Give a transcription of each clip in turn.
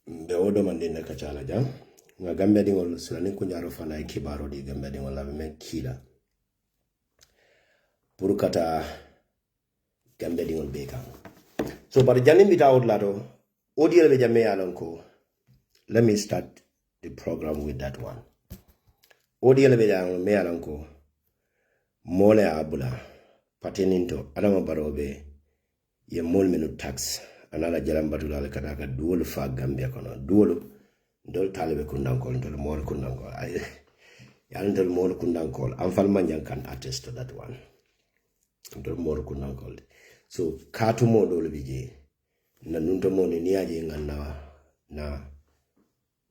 Be odo mande na kachala jam nga Gambia dingol sulani kunjaro fana kibaro di Gambia dingol la men kila pour kata Gambia dingol be kan so bar janim bita lado audio be jamme alonko. Let me start the program with that one. Audio be jamme alonko mole abula pateninto adama barobe ye mol menu tax anala jalam batula le kadaka duwol fa Gambia kono duwol dol talibe kundankol dol mol kundankol ay yalla dol mol kundankol am fal manjan kan attest to that one dol mol kundankol so katu mo dol bije na nunto mo ni niaje nganna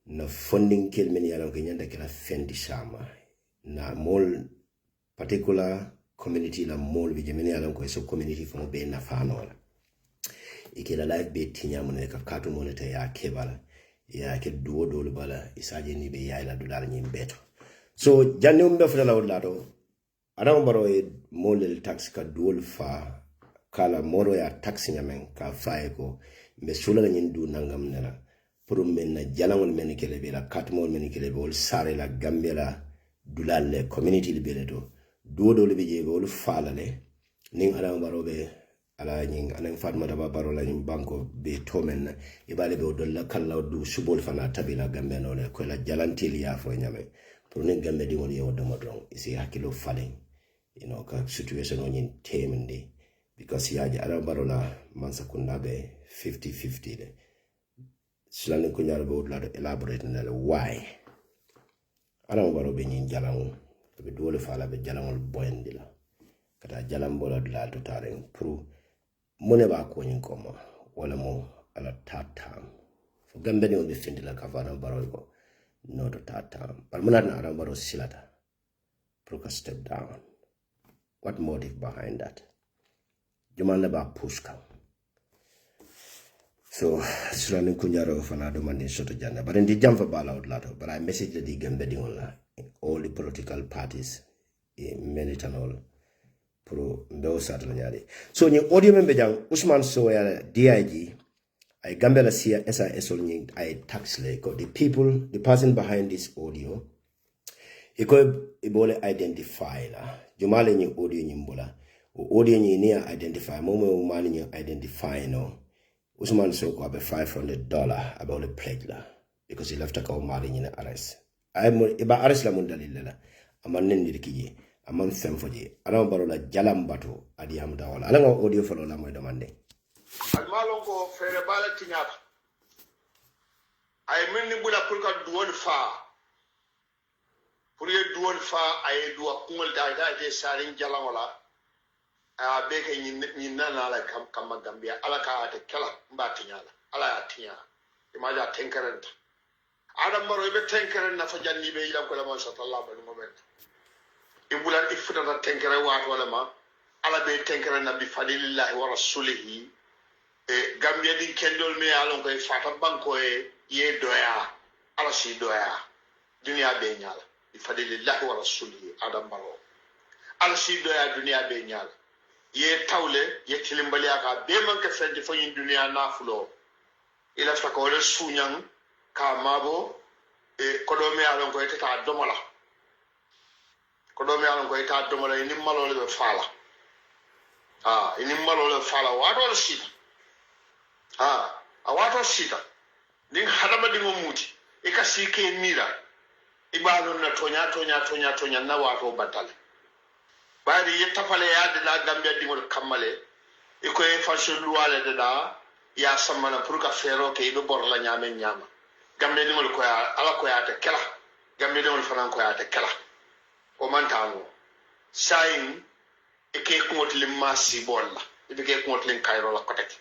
na funding kel men yalla ko nyanda kala fendi sama na mol particular community la mol bije men yalla ko so community fo be na fanola ikela life be tinya mun ka katu mo ne ta ya kebala ya ke duwo dole bala isaje ni be yaila dulal nyim beto so janne umbe fudala walato adam baro e molel tax ka duwol fa kala moro ya tax nyamen ka faye ko be sulala nyin du nangam nela pour men na jalangol men kele be la katmol men kele be wol sare la Gambia la dulal le community libere to duwo dole be je be wol falale ning adam baro be ala nying anan fatma da baro la nyim banko be tomen ibale be dolla kala du subol fana tabila Gambia no le ko la jalantil ya fo nyame pour ne Gambia di woni yodo modron isi hakilo falen ka situation on yin temende because yaji ala baro la mansa kunda be 50-50 le silane ko nyara be wodla elaborate na le why ala baro be nyin jalangu be dole fala be jalangol boyndi la kata jalambola dula to taren pour mone ba ko nyin koma wala mo ala tatam fo Gambia ni on be fendi la kavana baro ko no to tatam par mona na ram baro silata pour ka step down. What motive behind that? Jumanda ba push ka so sulani kunjaro fana do mandi soto janna but ndi jamfa bala lato but I message the Gambia di all the political parties militant pro mbew sata nyari so ni audio membe jang Usman so ya DIG I Gambia la sia SAS ni I tax le ko the person behind this audio iko ibole identify la jumale ni audio nyimbola audio ni identify momo mani ni identify no Usman so ko be $500 about the pledge la because he left a call mali ni arrest I mo iba arrest la mun dalil la amane ni kiji amam semfoje ala baro la jalam bato adi amda wala ala ngo audio folo la moy demande al malon ko fere bala tinyata ay menni bula pour ka duwon fa pour ye duwon fa ay duwa kungol da de sarin jalam wala a be ke ni nana la kam Gambia ala ka ate kala mba tinyala ala ya tinya imaja tenkarenta adam baro be tenkaren na fa janni be ila ko la man sallallahu alaihi moment ibulan ifutata tenkere waat wala ma ala be tenkere nabi fadilillahi wa rasulihi Gambia din kendol me alon koy fata banko ye doya ala si doya dunia be nyala fadilillahi wa rasulihi adam baro ala si doya dunia be nyala ye tawle ye tilimbali aka be man ka fendi fo yin dunia na fulo ila fa ko le sunyang ka mabo kodo me alon koy tata domola ko do mi alon ko ita do mala ni malo le fala ini malo le fala wato le sita a wato sita din hadama di ngomuti e ka sike mira ibalo na tonya na wato batale bari yetta pale ya de la Gambia di ngol kamale e ko e fashion luwale de da ya samana pour ka fero ke be bor la nyama Gambia di ngol ko ya ala ko ya te kala Gambia di ngol fanan ko ya te kala o mantano sayin e ke kotli masi bolla e be ke kotli kayro la kotaki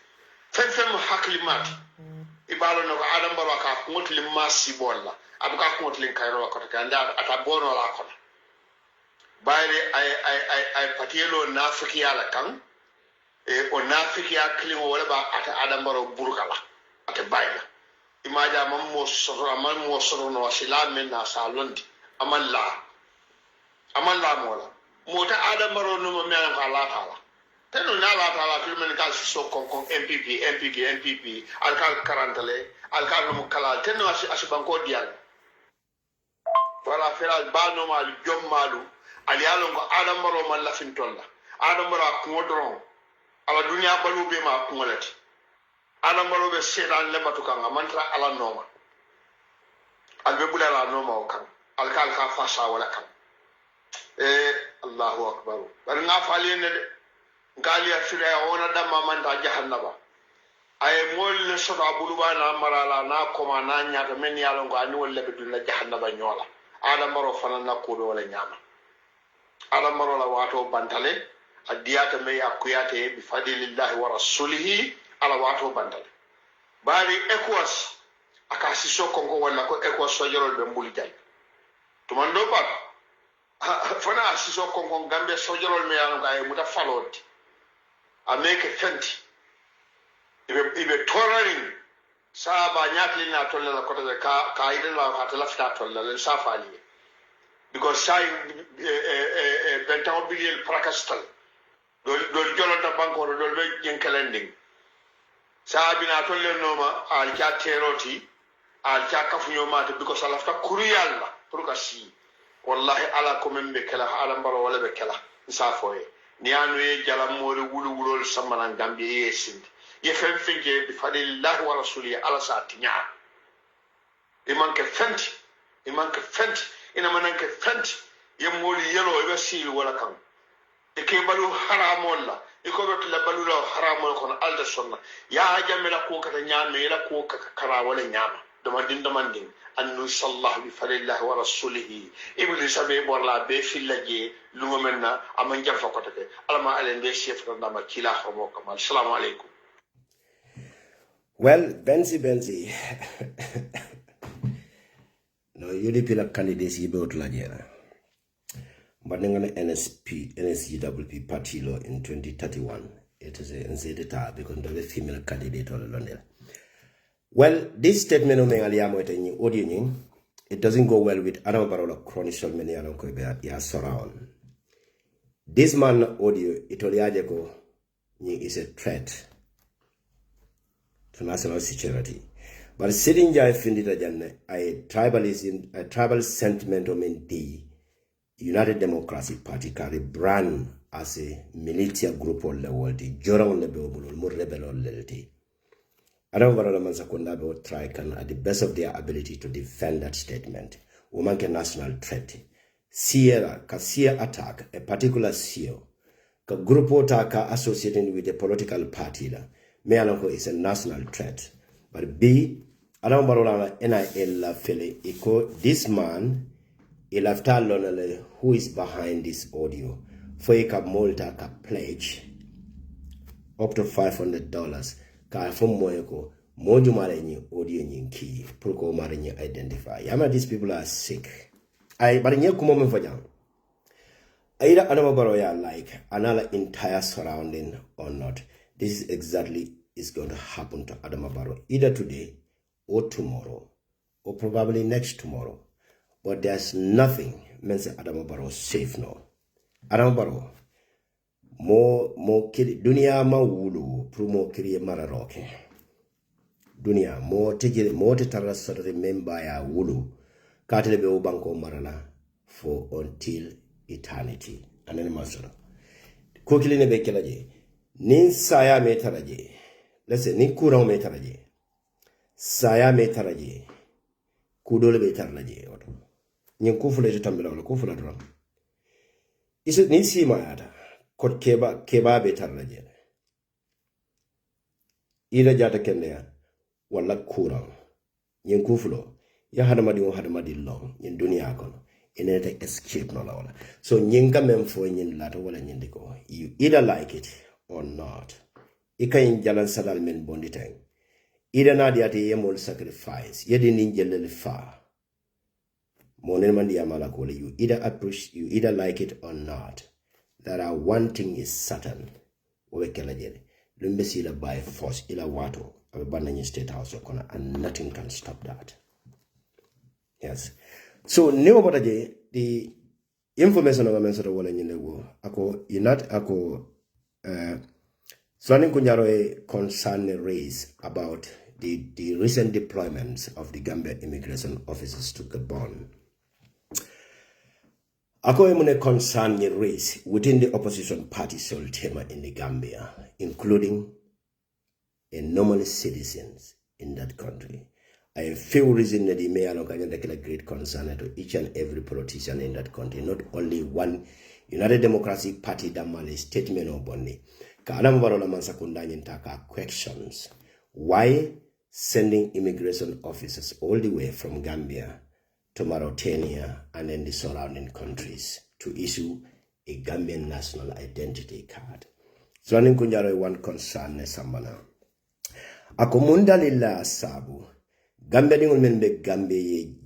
fen haklimat e balo no adam baro ka kotli masi bolla abu ka kotli kayro la kotaki anda ata bono la kota bayre ay patielo nafiki yala kan o nafiki ya klimo wala ba ata adam baro burkala ata bayla imaja mam mo soro no sila men na salondi amalla mola mota adam baro no me an kala tala tenu na la ta la filmen ka so kon MPP alkal karantale alkal mu kala tenu asibanko dial wala feral ba no mal jom malu ali alon ko adam baro man la fin tolla adam baro ko dron ala dunya balu be ma ko ngolati adam baro be sedan le matu kan mantra ala noma albe bulala noma o kan alkal ka fasa wala kan Allahu akbar bar nga fali ne de ngali afira ona dama manda jahannaba ay mol le soda buluba na marala na koma na nyaata men yalo ngo ani wolle be dunna jahannaba nyola adam baro fanan na ko do wala nyama adam baro la wato bantale adiyata me yakuyate bi fadlillahi wa rasulihi ala wato bantale bari ekwas akasi sokongo wala ko ekwas sojoro be mbuli jay to man do pat fana asiso kongo gambe sojoro me yalo ga muta faloti ameke fenti ibe toraring saba nyakli na tolle la kota ka ide la hatala fita tolle la safali because sai bentaw billion prakastal do jolo da banko do be yenkalending sabi na tolle noma al ka teroti al ka kafunyo mate because ala fta kuriyalla pour ka si wallahi ala ko membe kala ala mbaro wala be kala safoye ni anu ye jalam mori wulu samana Gambia yesindi ye fen finge bi fadlillahi wa rasulihi ala sa tinya iman ke fenti ina manan ke fenti ye moli yelo be sil wala kan e ke balu haramolla e ko be la balu la haramol kono alda sonna ya jamela ko kata nyame la ko kara wala nyama damandin annu sallahu bi fadlillahi wa rasulihi iblis be borla be fillaje lungo menna aman jafa ko take alama alen be chef da ma kila homo kamal assalamu alaikum. Well, Benzi. No, UDP la candidates yibe otla jera. But ngana NSGWP party law in 2031. It is a NZTA because the female candidate or London. Well, this statement of Mengaliamo audio, it doesn't go well with Adam Barola Chronicle many ya surround. This man audio itoliajeko is a threat to national security. But sitting there a tribal sentiment in the United Democratic Party carry brand as a militia group or level the Joran level more rebel or lelty. Adam Barola Mansakunda will try can at the best of their ability to defend that statement. Woman can national threat. Sierra attack a particular CEO. Ka group attack associated with a political party Mealanko is a national threat. But B, Adam Barola NIL Fele Eco, this man, Ilafta Lonale, who is behind this audio, for a Malta ka pledge up to $500. Ka from Moeko, Moju Marini audio key, Procol Marini identify. Yama, these people are sick. But in your moment for them. Either Adam Baroya like another entire surrounding or not. This is exactly is going to happen to Adam Barrow either today or tomorrow or probably next tomorrow. But there's nothing means Adam Barrow safe now. Adam Barrow more kiri dunia ma wulu promo kiri mararoke. Dunia more te tarasore member ya wulu katele be banko marala for until eternity. Anene masoro. Kokili ne bekelaje. Nin saya metaraje. Let's say nin kurang metaraje. Saya metaraje. Kudole betaraje. Nin kufule tambila wala kufula drum. Isu nin sima yata. Kot keba betaraje. Ida jata kende ya. Wala kurang. Nin kufulo. Ya hadamadi long. Nin dunia kono. Inete escape no la wala. So nyinga memfo nyin lata wala nyindiko. You either like it or not. Ika in jalan sadal men bonditeng. Either na diati yemol sacrifice. Yedi ninjelele fa. Monen mandi yamala kole. You either appreciate, you either like it or not. That one thing is certain. Wekela jele. Lumbesi ila by force ila watu. Abandon state house okona and nothing can stop that. Yes. So new about the information of a mensura wala nyinde go ako inat ako Swanin Kunjaro a concern raised about the recent deployments of the Gambia immigration officers to Gabon. Ako emune concern raised within the opposition party Soltema in the Gambia, including normal citizens in that country. I feel reason that the mayor of a great concern to each and every politician in that country, not only one United Democratic Party that Mali statement of Bonnie. Questions. Why sending immigration officers all the way from Gambia to Mauritania and then the surrounding countries to issue a Gambian national identity card? So I think one concern is Sambana. Akomunda lila sabu Gambia dingol men be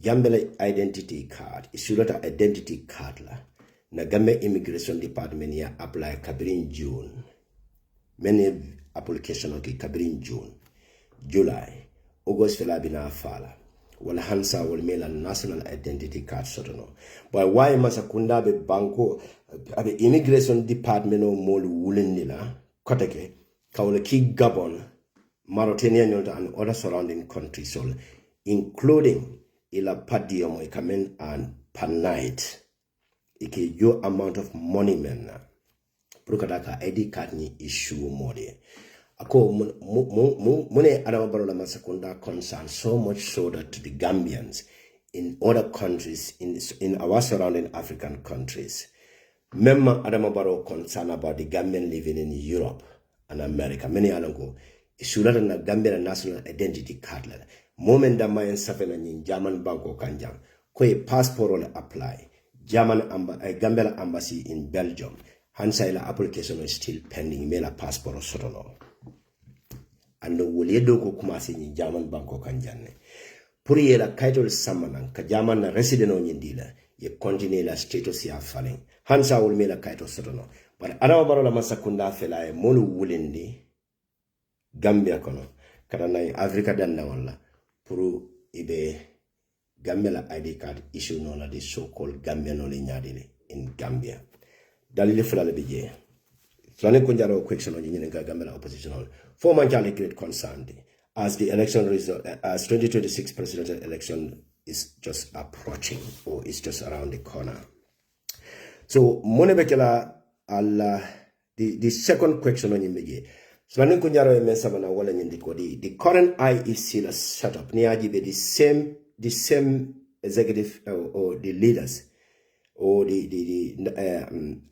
Gambia identity card isulata identity card la na Gambia immigration department ya apply kabirin June many application okay kabirin June July August fela bina fala wala hansa wal mela national identity card sotono but why masakunda be banko abe immigration department o molu wulendila koteke kawle ki Gabon Mauritania and other surrounding countries, including ila padium ikamen and per night. Ike yo amount of money men. Prukadaka ID card ni issue mode. Ako mune adama barola masakunda concern so much so that to the Gambians in other countries in our surrounding African countries. Memma adama baro concern about the Gambian living in Europe and America. Many alongo. Isulata na Gambia national identity card la moment da mayen safena nyin German banko kanjang ko passport on apply Gambia embassy in Belgium hansa ila application is still pending mela passport sotono ando woledo ko kumasi nyin German banko kanjanne pour yela kaitol samanan ka German na resident on nyindila ye continue la status ya falling hansa wol mela kaitol sotono but arawa barola masakunda fela e molu wulindi Gambia kono kada na Africa danna wala pour ibe Gambia la ID card issue no la the so called Gambia no le nyadile in Gambia dalile fulale beje flane ko njaro question on nyine ga Gambia opposition for man can great concern as the election result as 2026 presidential election is just approaching or is just around the corner. So monebekela alla the second question on nyime. So the current IEC setup nearly be the same executive or the leaders or the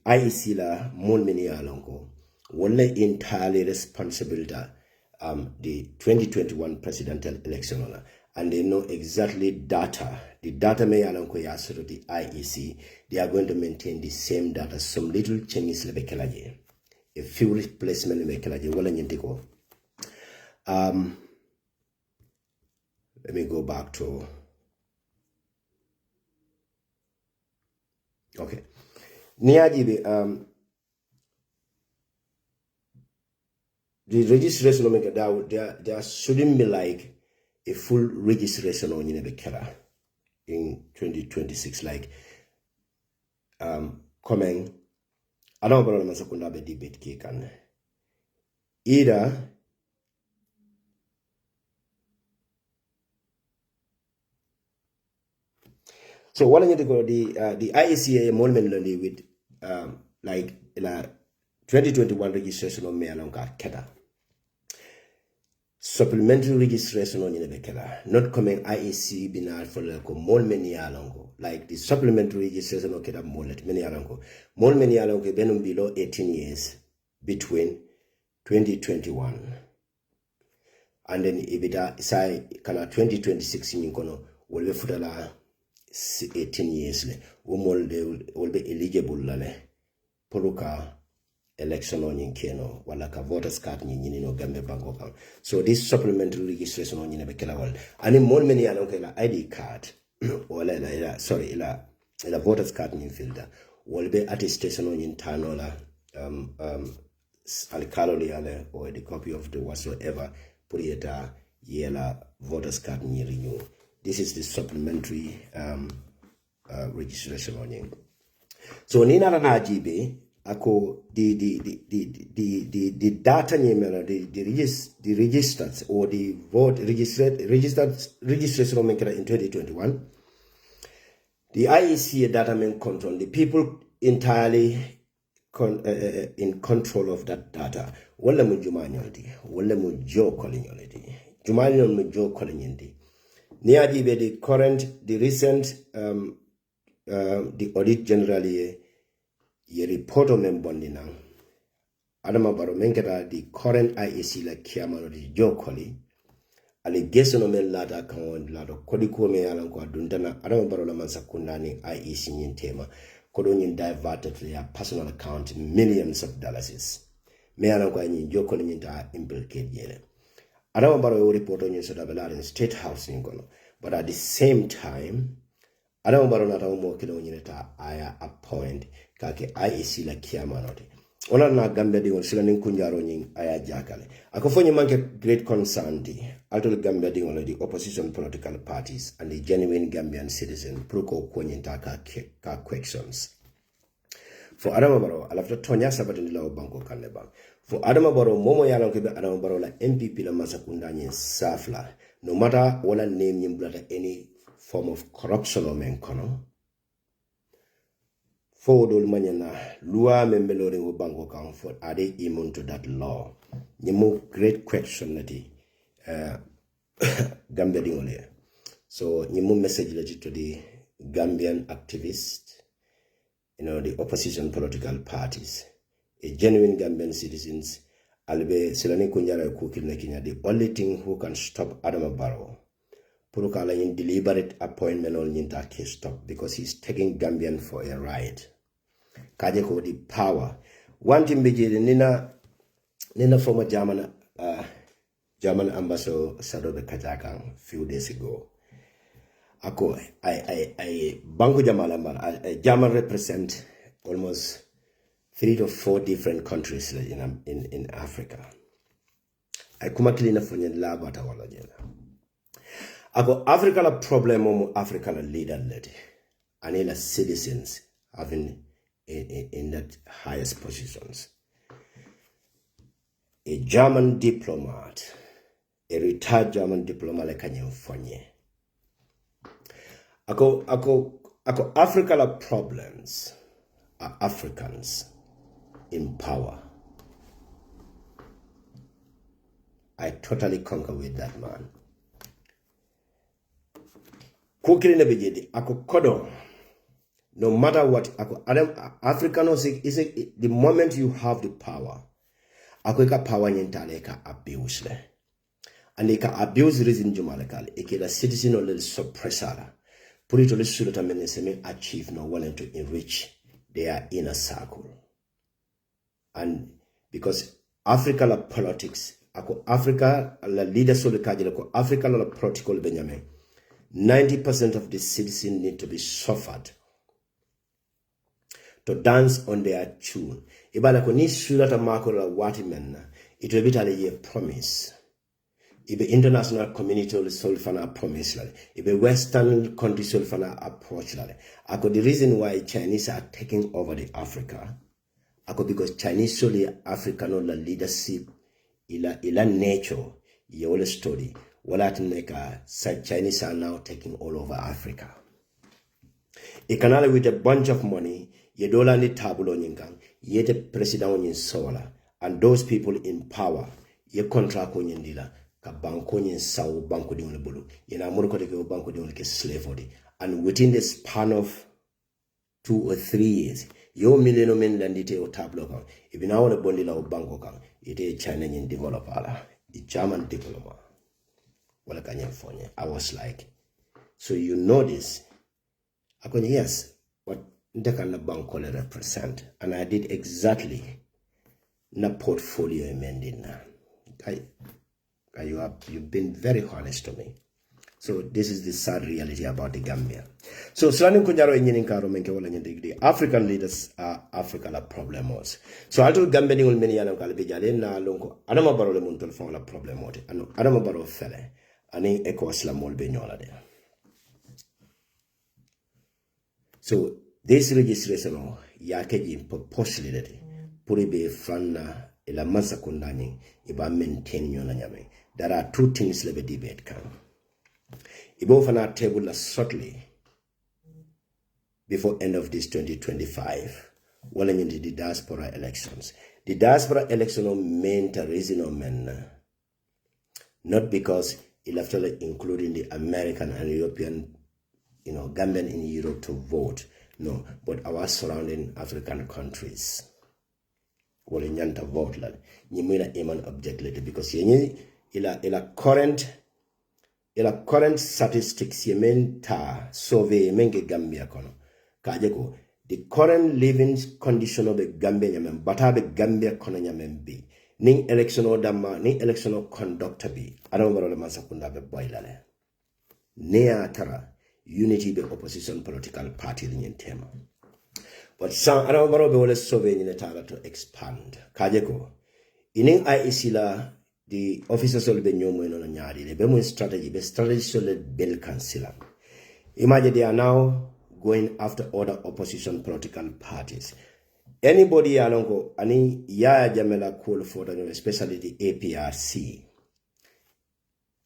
IEC la mon many alongo will entirely responsible the 2021 presidential election and they know exactly the data may alongo ya sort of the IEC they are going to maintain the same data some little changes lebekelaje. A few replacement in Mekelaji. Let me go back to okay. Niajibi the registration there shouldn't be like a full registration on Yinebekela in 2026 like coming. I don't know if I'm debate can either so what I need to go the IECA momentarily with like 2021 registration on me along Keta supplementary registration on Yinebekela not coming IEC binar for like more many alongo like the supplementary registration of Keta Molet many alongo more many alongo benum below 18 years between 2021 and then ibida sai kana 2026 minkono will be futala 18 years le will be eligible lale poluka election on Yinkeno, wala ka voters card ni no Gambia bank account. So this supplementary registration on Yinebekela wal. And in more many alonke ID card or la voters card in filter will be attestation on internal alkaloli or the copy of the whatsoever purieta yela voters card ni renew. This is the supplementary registration on Yin. So Nina na jibe ako the data the registers or the vote registration in 2021. The IEC data men control the people entirely in control of that data. Wala mu jumanyoldi, wala mu jo kolinyoldi. Jumanyon mu jo kolinyoldi. Niadi be the current, the recent, the audit generally ye report on membondi na. Adama baro menketa the current IEC la kiamano di jo koli. Allegation o men lata kan lado kodi ko me yalan ko aduntana adama baro la mansa kunani IEC nyin tema kodo nyin diverted to their personal account millions of dollars. Me yalan ko nyin jo koli nyin ta implicate yele. Adama baro yo report on nyin so da in state house nyin kono. But at the same time, Adama baro na tawo mo kilo nyin ta aya appoint kake IEC la kiamano de. Ona na Gambia di sila ning kunjaro nying aya jakale. Ako fonyi manke great concern di altol Gambia di the opposition political parties and the genuine Gambian citizen proko kwenyinta ka questions. For Adama Barrow, alafta tonya sabati nila banko kaneba. For Adama Barrow, momo yalan kebe Adama Barrow la MPP la masakunda nyin safla. No matter wala name nyimblata any form of corruption or menkono. For dol manyana lua membelori wo banko kan for are they immune to that law? Nyimu great question nati Gambia dingole. So nyimu message legit to the Gambian activists, the opposition political parties, a genuine Gambian citizens. Albe silani kunjara kukil na Kenya. The only thing who can stop Adama Barrow Purukala in deliberate appointment on Yinta case stop because he's taking Gambian for a ride. Kaje ko the power. One thing bejede nina former German ambassador Sadobe Kajakan a few days ago. Ako I Banco Jamal German represent almost 3 to 4 different countries in Africa. I kuma kilina funyen laba ta wala jela. Ako Africa la problem omo Africa la leader led. Anila citizens having in that highest positions. A German diplomat, a retired German diplomat like Kanyem Fonye. Ako Africa la problems are Africans in power. I totally concur with that man. Kukiri na bijedi ako kodo. No matter what, Africanos is the moment you have the power, akweka power nyentale ka abuse le. And they can abuse reason jumalekal. Eke the citizen or little suppressor. Put it to the sulta meneseme achieve no one to enrich their inner circle. And because Africa la politics, Africa la leader solo kajile Africa la political Benjamin. 90% of the citizens need to be suffered to dance on their tune. Ibala ko ni sulata makora wati menna. It will be a promise. Ibe international community will solve promise lale. Ibe Western countries solve approach lale. Ako the reason why Chinese are taking over the Africa. Ako because Chinese solely African la leadership ila nature yole story. Chinese are now taking all over Africa. Ikanale with a bunch of money, ye dollar ni tabulo nyingang, ye the president on sola, and those people in power, ye contract on yindila, ka banko nyin saw banko di bulu, ye na murko de banko di slavery, and within the span of 2 or 3 years, yo million men landite o tablo kan, ibina wona bondi la o banko kan, ite China nyin develop ala, the German diploma. I was like, so you know this? I go, yes, what the kind of bank represent, and I did exactly na portfolio amending. You've been very honest to me. So this is the sad reality about the Gambia. So the African leaders are African problemos. So I told Gambia will many na longo adama baro le muntol fon la problemote anu adama baro fele ani ekos la molbe nyola de. So this registration ya keji purposely leti puri be franna ila mansa kundani iba maintain nyona nyame. There are two things lebe debate kan. Ibo fana table shortly before end of this 2025. Well, in the diaspora elections. The diaspora election meant a reason men, not because it actually including the American and European, Gambian in Europe to vote. No, but our surrounding African countries. Well, in Yanta vote, you mean a human object later because ila current statistics you mean ta survey menge Gambia kono. Kajeko. The current living condition of the Gambia nyamen, but have the Gambia kono nyamen be. Ning election or dama, ning election or conductor be. I don't know the masakunda be boilale. Nea tara, unity be opposition political party in tema. But some, I don't know be always survey in the tara to expand. Kajeko. Ining IEC la, the officers will be nyomo ino nyari, le be strategy so let bill cancel. Imagine they are now going after other opposition political parties. Anybody along ani ya jamela call for them, especially the APRC.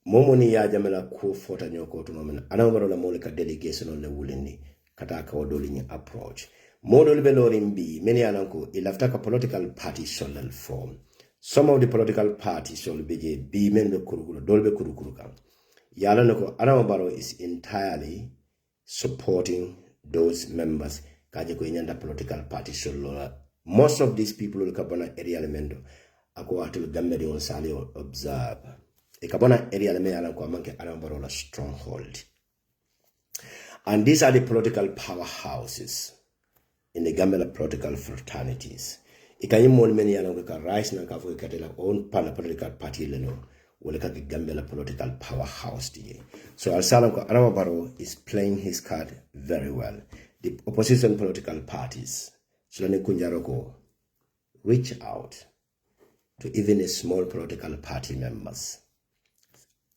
Momoni ya jamela call for them ko to nomen. Anamaro la moleka delegation on the wulini kataka wadoli approach. Model belorim B, many alonko ilaftaka political party shall form. Some of the political parties shall be B men be kurukuru, dolbe kurukuruka. Yalanoko Anamabaro is entirely supporting those members kaje ko inyanda political party solo. Most of these people will kabona area elemento ako atul Gambia on sali observe e kabona area elemento ko manke Anambra stronghold, and these are the political powerhouses in the Gambia political fraternities. Ikayimol many along ka rise na ka fo katela own political party leno wole ka Gambia political powerhouse die. So Al-Salam Anambra is playing his card very well. The opposition political parties, Sulani Kunjaroko, reach out to even a small political party members.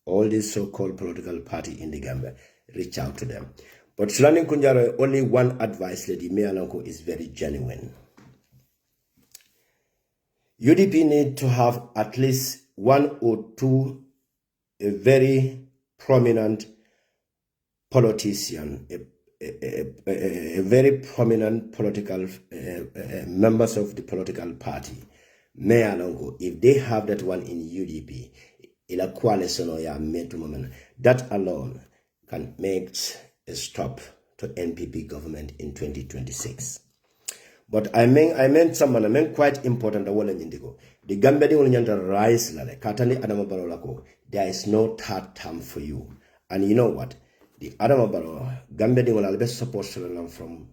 All these so-called political party in the Gambia, reach out to them. But Sulani Kunjaro, only one advice, Lady Mealanko, is very genuine. UDP need to have at least one or two a very prominent politician, a very prominent political members of the political party. Mayor Longo, if they have that one in UDP, ila coalition or ya moment, that alone can make a stop to NPP government in 2026. But I meant quite important the one indigo. The Gambia di nyanda rise lale katani Adama Barrow lako. There is no third term for you. And you know what? The Adama Barrow Gambia di wala best support from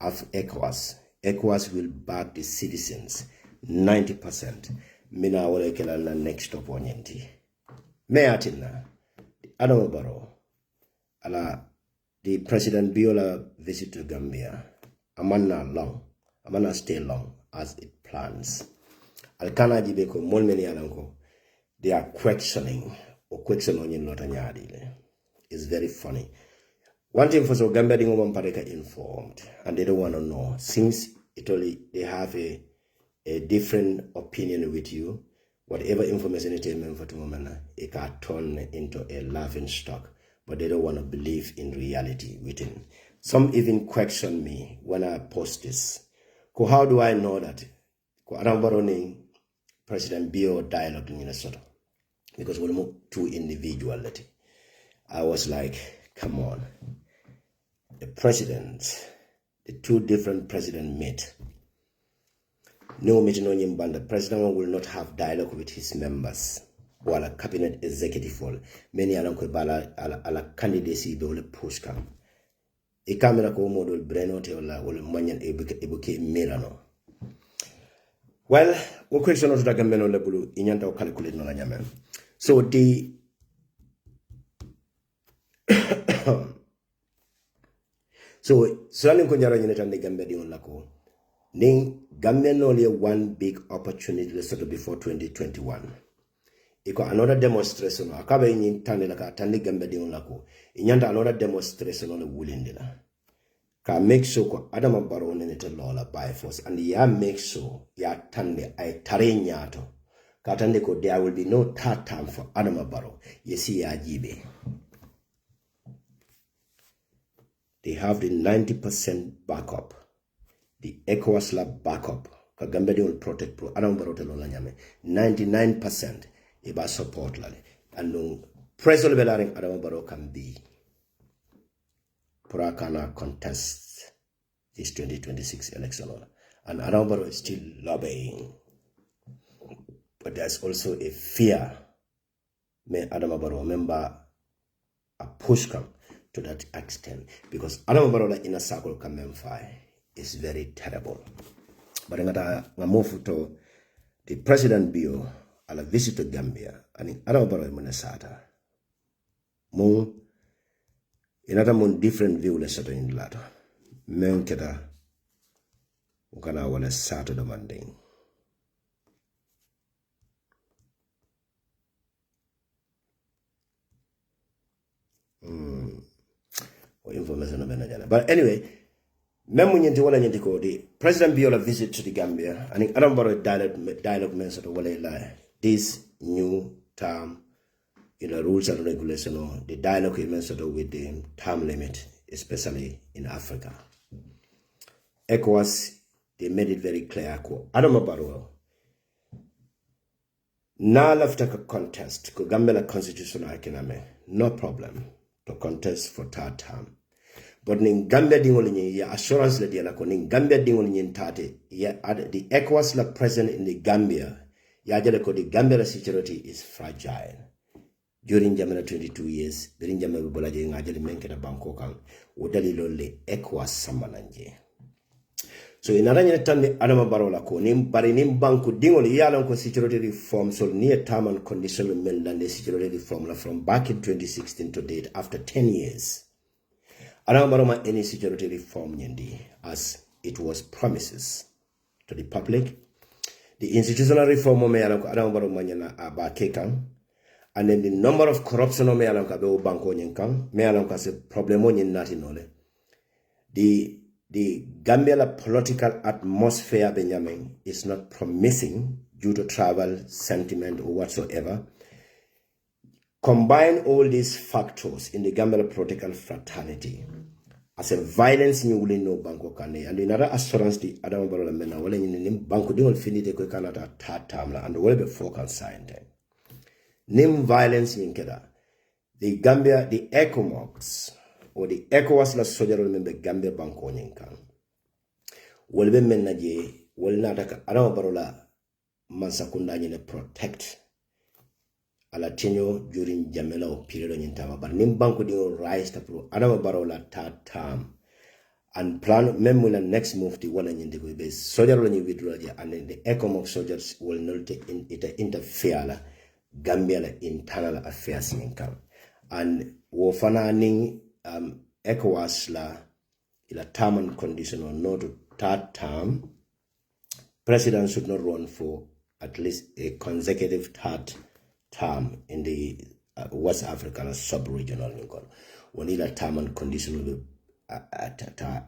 ECOWAS. ECOWAS will back the citizens 90%. Mina wala kela na next stop wanyenti. Meatina Adama Barrow ala the President Biola visit to Gambia. Amana stay long as it plans. Alkana jibeko molmeni alanko. They are questioning or questioning in Lotanyadi. It's very funny. One thing for so Gambia dingo mampareka informed and they don't want to know. Since they have a different opinion with you, whatever information it is for tomorrow, it can turn into a laughing stock. But they don't want to believe in reality within. Some even question me when I post this. How do I know that? President Bio dialogue in Minnesota. Because we're too individuality. I was like, come on. The two different presidents met. No meeting on him, but the president will not have dialogue with his members. While a cabinet executive fall. Many ala candidacy be ole push kam. E camera ko model brenote wala manyan ebuke mirano. Well, one question of the Gambia level inyanta o calculate no nyamen. So the Sulalim Kunjara Unitan the Gambia di on lako. Ning Gambia no only one big opportunity before 2021. Iko another demonstration akabe nyi tande laka tande Gambia di on lako. Inyanta another demonstration on the wulindila. ka make sure ko Adama Barrow nenete lola by force and ya make sure ya tande ay tare nyato ka tande ko there will be no third term for Adama Barrow yesi ya jibe. They have the 90% backup, the ECOWAS lab backup. Ka Gambia will protect pro Adama Barrow te lola nyame 99% iba support lale and no president belaring Adama Barrow can be Purakana contest this 2026 election. And Adama Barrow is still lobbying. But there's also a fear. May Adama Barrow remember a push come to that extent. Because Adama Barrow in a circle Kamemfai is very terrible. But ngata ngamofu to the president bio ala visit to Gambia. And Adama Barrow Munesata. Mo inata mon different view le sato in lato men keta ukana wala sato demanding information of energy. But anyway, memu nyenti wala nyenti ko the president biola visit to the Gambia and Adama Barrow dialogue men sato wala ila this new term in the rules and regulations, the dialogue with the term limit, especially in Africa. ECOWAS, they made it very clear. Adama Barrow, na left a contest, ko Gambia constitutional economy, no problem to contest for third term. But in Gambia dingoli ya assurance le diala ko in Gambia dingoli ntate ya the ECOWAS la present in the Gambia ya jale ko the Gambia security is fragile. During Jamaica 22 years, during Jamaica Bolaje ngajali menketa banko kan wodali lolle ECOWAS sambalanje. So inaranya tande Adama Barrow la ko nim bari nim banko dingoli yalan ko security reform so near term and conditional melande security reform la from back in 2016 to date after 10 years. Adama Barrow ma any security reform nyendi as it was promises to the public. The institutional reform me yalan ko Adama Barrow manyana abake kan. And then the number of corruption me alam ka be o banko nyen kan me alam ka se problemo nyen nati nole the Gambia la political atmosphere Benjamin is not promising due to travel sentiment or whatsoever. Combine all these factors in the Gambia political fraternity as a violence you will know banko kane and another assurance the Adama Barrow mena wala nyen banko dingol finite ko kanata tatamla and wala be focus sign name violence in Keda. The Gambia, the ECOMOX, or the ECOWAS la soldier remember Gambia Banko Nyenkan. Will be menaje, will not Adama Barrow Mansakunda Nyene protect Alatenyo during Jamela period in Tama, but Nim Banko dino rise to pro Adama Barrow third term and plan memula next move the one in the base soldier when you withdraw and then the ECOMOX soldiers will not interfere. Gambia la internal affairs income and wofana ning ECOWAS la ila term and conditional no to third term president should not run for at least a consecutive third term in the West African sub-regional when ila term and conditional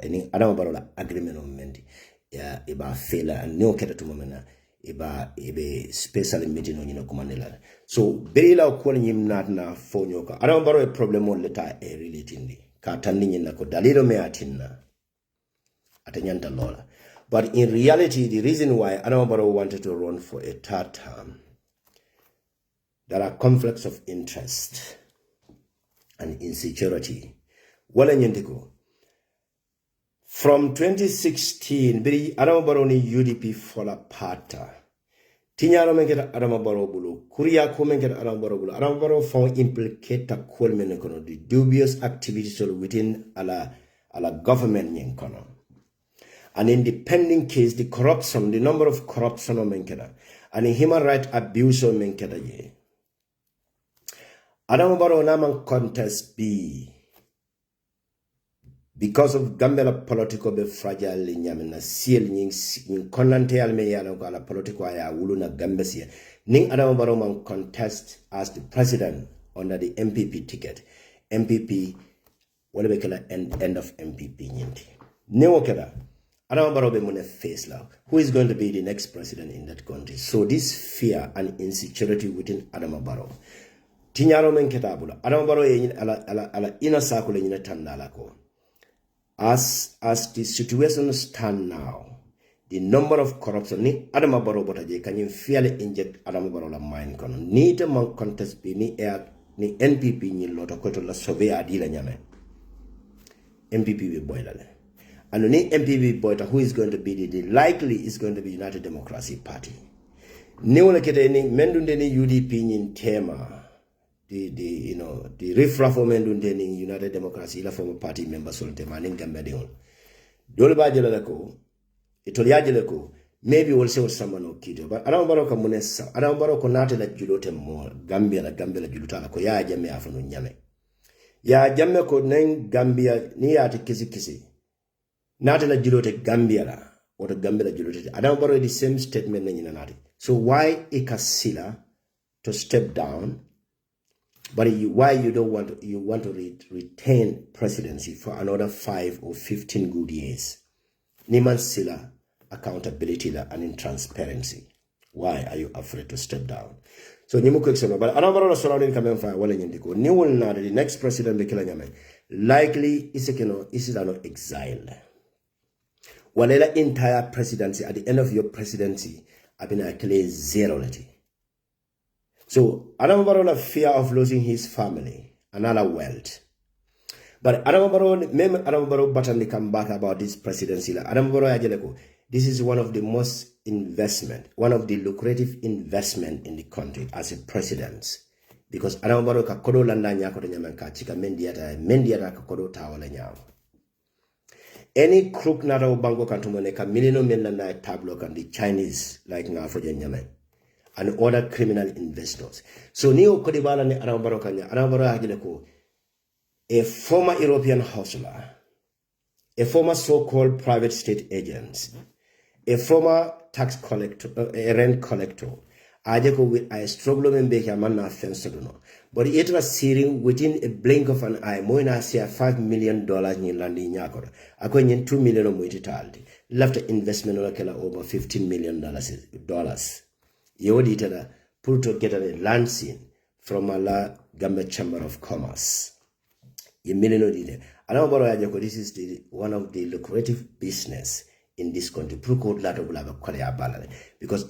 any Adama Barrow agreement on mendi ya iba failure and no keta to momena ibe special meeting on commandela. So berila ko nyim na fonyo ka Adama Barrow problem on leta e relating ka tanni na ko dalilo me atinna atanyanta lola. But in reality the reason why Adama Barrow wanted to run for a third term, there are conflicts of interest and insecurity. Wala nyendiko from 2016, biri Adama Barrow ni UDP fola pata. Tinyaro menketa Adama Barrow bulu. Kuria ko menketa Adama Barrow bulu. Adama Barrow found implicate kol menekono the dubious activities within ala government nyenkono. And in the pending case, the corruption, the number of corruption of menketa, and the human rights abuse of menketa ye. Adama Barrow naman contest B. Because of Gambia political be fragile nyamena siel nying konante alme yala gala political ya wuluna Gambia sia ning Adama Barrow man contest as the president under the MPP ticket. MPP wala be kala end of MPP nyinti Newokeda, Adama Barrow be mune face la. Who is going to be the next president in that country? So this fear and insecurity within Adama Barrow. Tinyaro men ketabula. Adama Barrow ala ina sakule nyina tandala ko. As the situation stand now, the number of corruption ni Adama Barrow botaje can you fairly inject Adama Barrow la mind kono. Ni te man contest bi ni NPP ni loto koto la sauver adila nyame. MPP will boil ale. And when MPP boil, who is going to be the likely is going to be United Democracy Party. Ni wala kete ni mendunde ni UDP ni tema. The Reframing ni United Democracy ila former party members solte maning Gambia de on. Dole ba jela ko itolia jela ko maybe will say someone no kito but Adama Barrow ka munessa Adama Barrow ko nate la julote mo Gambia la juluta la ko ya jamme afanu nyame ya jamme ko nen Gambia ni ya te kisi nate la julote Gambia la or Gambia la julote Adama Barrow the same statement na nyina nate. So why ikasila to step down? But why you don't want you want to retain presidency for another 5 or 15 good years? Niman sila accountability and in transparency. Why are you afraid to step down? So nimu quick but another surrounding coming fire wala nyindiko. Ni will not the next president be kila nyame. Likely is not exile. Walela entire presidency at the end of your presidency abina akile zerolity. So Adama Barrow fear of losing his family, another wealth. But Adama Barrow button come back about this presidency. Adama Barrow this is one of the most one of the lucrative investment in the country as a president. Because Adama Barrow ka kodo landa nyako de nyamanka chika mendiata ka kodo tawala nyawo. Any crook nata bango kantumone ka milino melanda tablo kan the Chinese like nga Afrojan nyaman. And other criminal investors. So Neo Kodibala ne Adama Barrow kanya Adama Barrow a former European hustler, a former so-called private state agent, a former tax collector, a rent collector. Ajeko with I struggle and make a man offense to no. But it was searing within a blink of an eye. Moina see $5 million in landing yakor. Akwenyen $2 million of moititaldi. Left investment over $15 million dollars. Yodi tela put together a land scene from a Gambia Chamber of Commerce. Ye million did. This is one of the lucrative business in this country. Because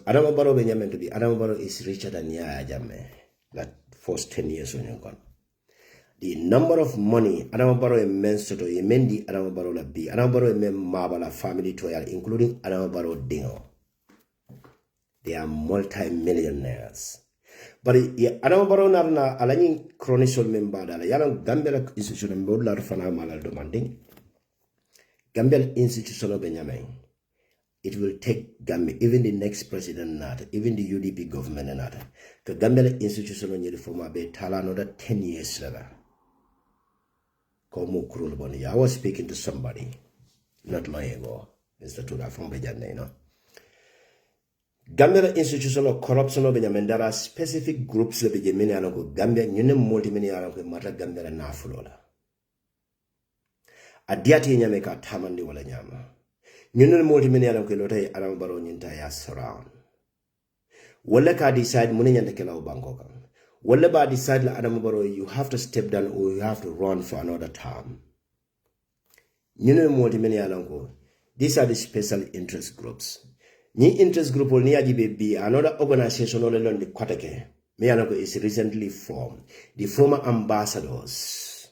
Adama Barrow Benjamin to be Adama Barrow is richer than Yaya Jame. That first 10 years on your gun. The number of money Adama Barrow immense to Yemendi Adama Barrow la B. Adama Barrow Mabala family toil, including Adama Barrow Dingo. They are multi-millionaires. But Adama Barrow na alani chronicol member dala yalan Gambia institution mbodla rufana malal demanding. Gambia institution of Benjamin. It will take Gambia, even the next president not, even the UDP government not. The Gambia institution on reform be tala another 10 years later. I was speaking to somebody not long ago. Mr. Tuga from Bejane, you know. Gambia institutional corruption of Benjamin, there are specific groups that Benjamin along Gambia, you multi-many along Mata Gambia and Nafulola. A diati Yameka Tamandi Wala Yama. You multi-many along Kilote around Baron entire surround. Wallaka decide Munin and the Kela Bangkok. Wallaba decide Adam Barrow, you have to step down or you have to run for another term. You multi-many along. These are the special interest groups. Ni interest group ni AGBB, another organization on the Kwatake, is recently formed. The former ambassadors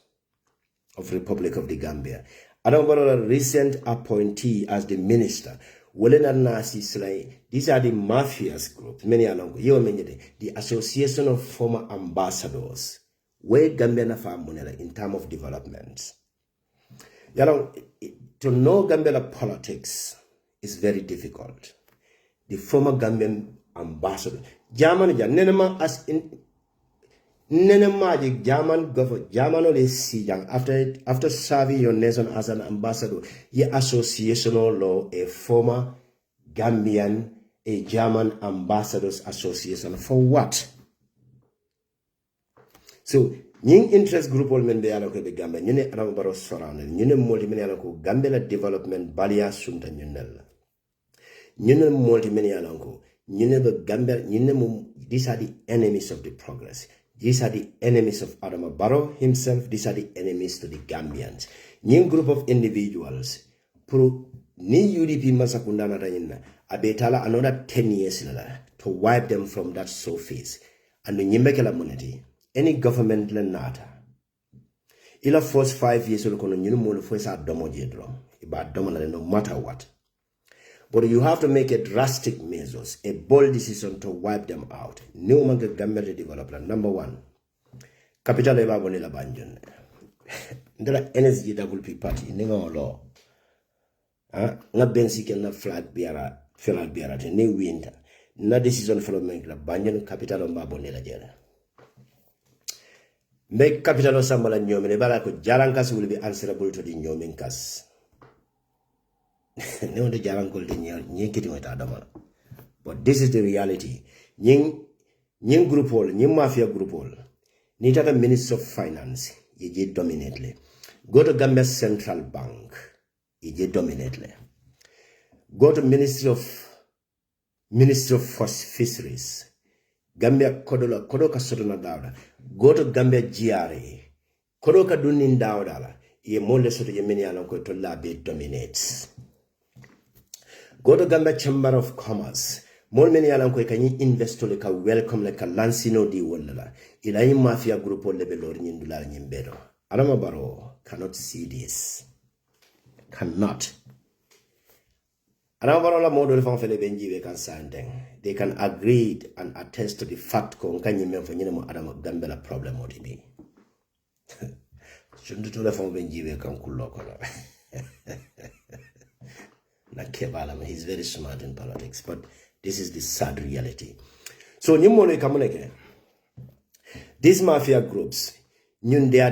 of Republic of the Gambia. Adam Barrow, recent appointee as the minister. These are the Mafia's group. Many along the Association of Former Ambassadors. Where Gambia na money in terms of development. To know Gambia politics is very difficult. The former Gambian ambassador. German nenema as in nenema the German government German only see after serving your nation as an ambassador, your associational law, a former Gambian, a German ambassadors association for what? So Nying interest group all men be ala ko be Gambia nyune Adama Barrow surrounded nyune multi men ala ko Gambia la development balia sunta nyunel nyune multi men ala ko nyune be Gambia nyune these are the enemies of the progress. These are the enemies of Adama Barrow himself. These are the enemies to the Gambians. Nying group of individuals pro ni UDP masakunda na rayina abetala another 10 years to wipe them from that surface and nyimekela money. Any government le nata ila first 5 years kono nyunu mo fo sa domo jedro iba domo no matter what, but you have to make a drastic measures, a bold decision to wipe them out. New manga Gambia development. Number 1, capital eba bonela banjon ndara NSGWP party ninga law nga bensi ken na flag biara te ni winter na decision for make la banjon capital mba bonela jela. Make capital of Sambala Nyomen, Barako Jarankas will be answerable to the Nyominkas. No, the Jarankol de Nyikiti with Adama. But this is the reality. Nying group all, Nying Mafia group all. Nita the Minister of Finance, ye dominantly. Go to Gambia Central Bank, ye dominantly. Go to Ministry of Fisheries. Gambia Kodoka Sotona Dawda. Go to Gambia GRA. Kodoka Dunin Dawda. Ye mole soto yemeni alonko to labe dominates. Go to Gambia Chamber of Commerce. Mol meni alonko kanyi investo leka welcome leka lansino di wala. Ila yi mafia group o lebe lori nyindula nyimbedo. Adama Barrow cannot see this. Cannot. Adama Barrow la model fan fele benjiwe kan sandeng. They can agree and attest to the fact ko kanyi memfo nyine mo Adama Gambia la problem odibi. Shundu tule fan benjiwe kan kuloko la. He's very smart in politics, but this is the sad reality. So, these mafia groups, these are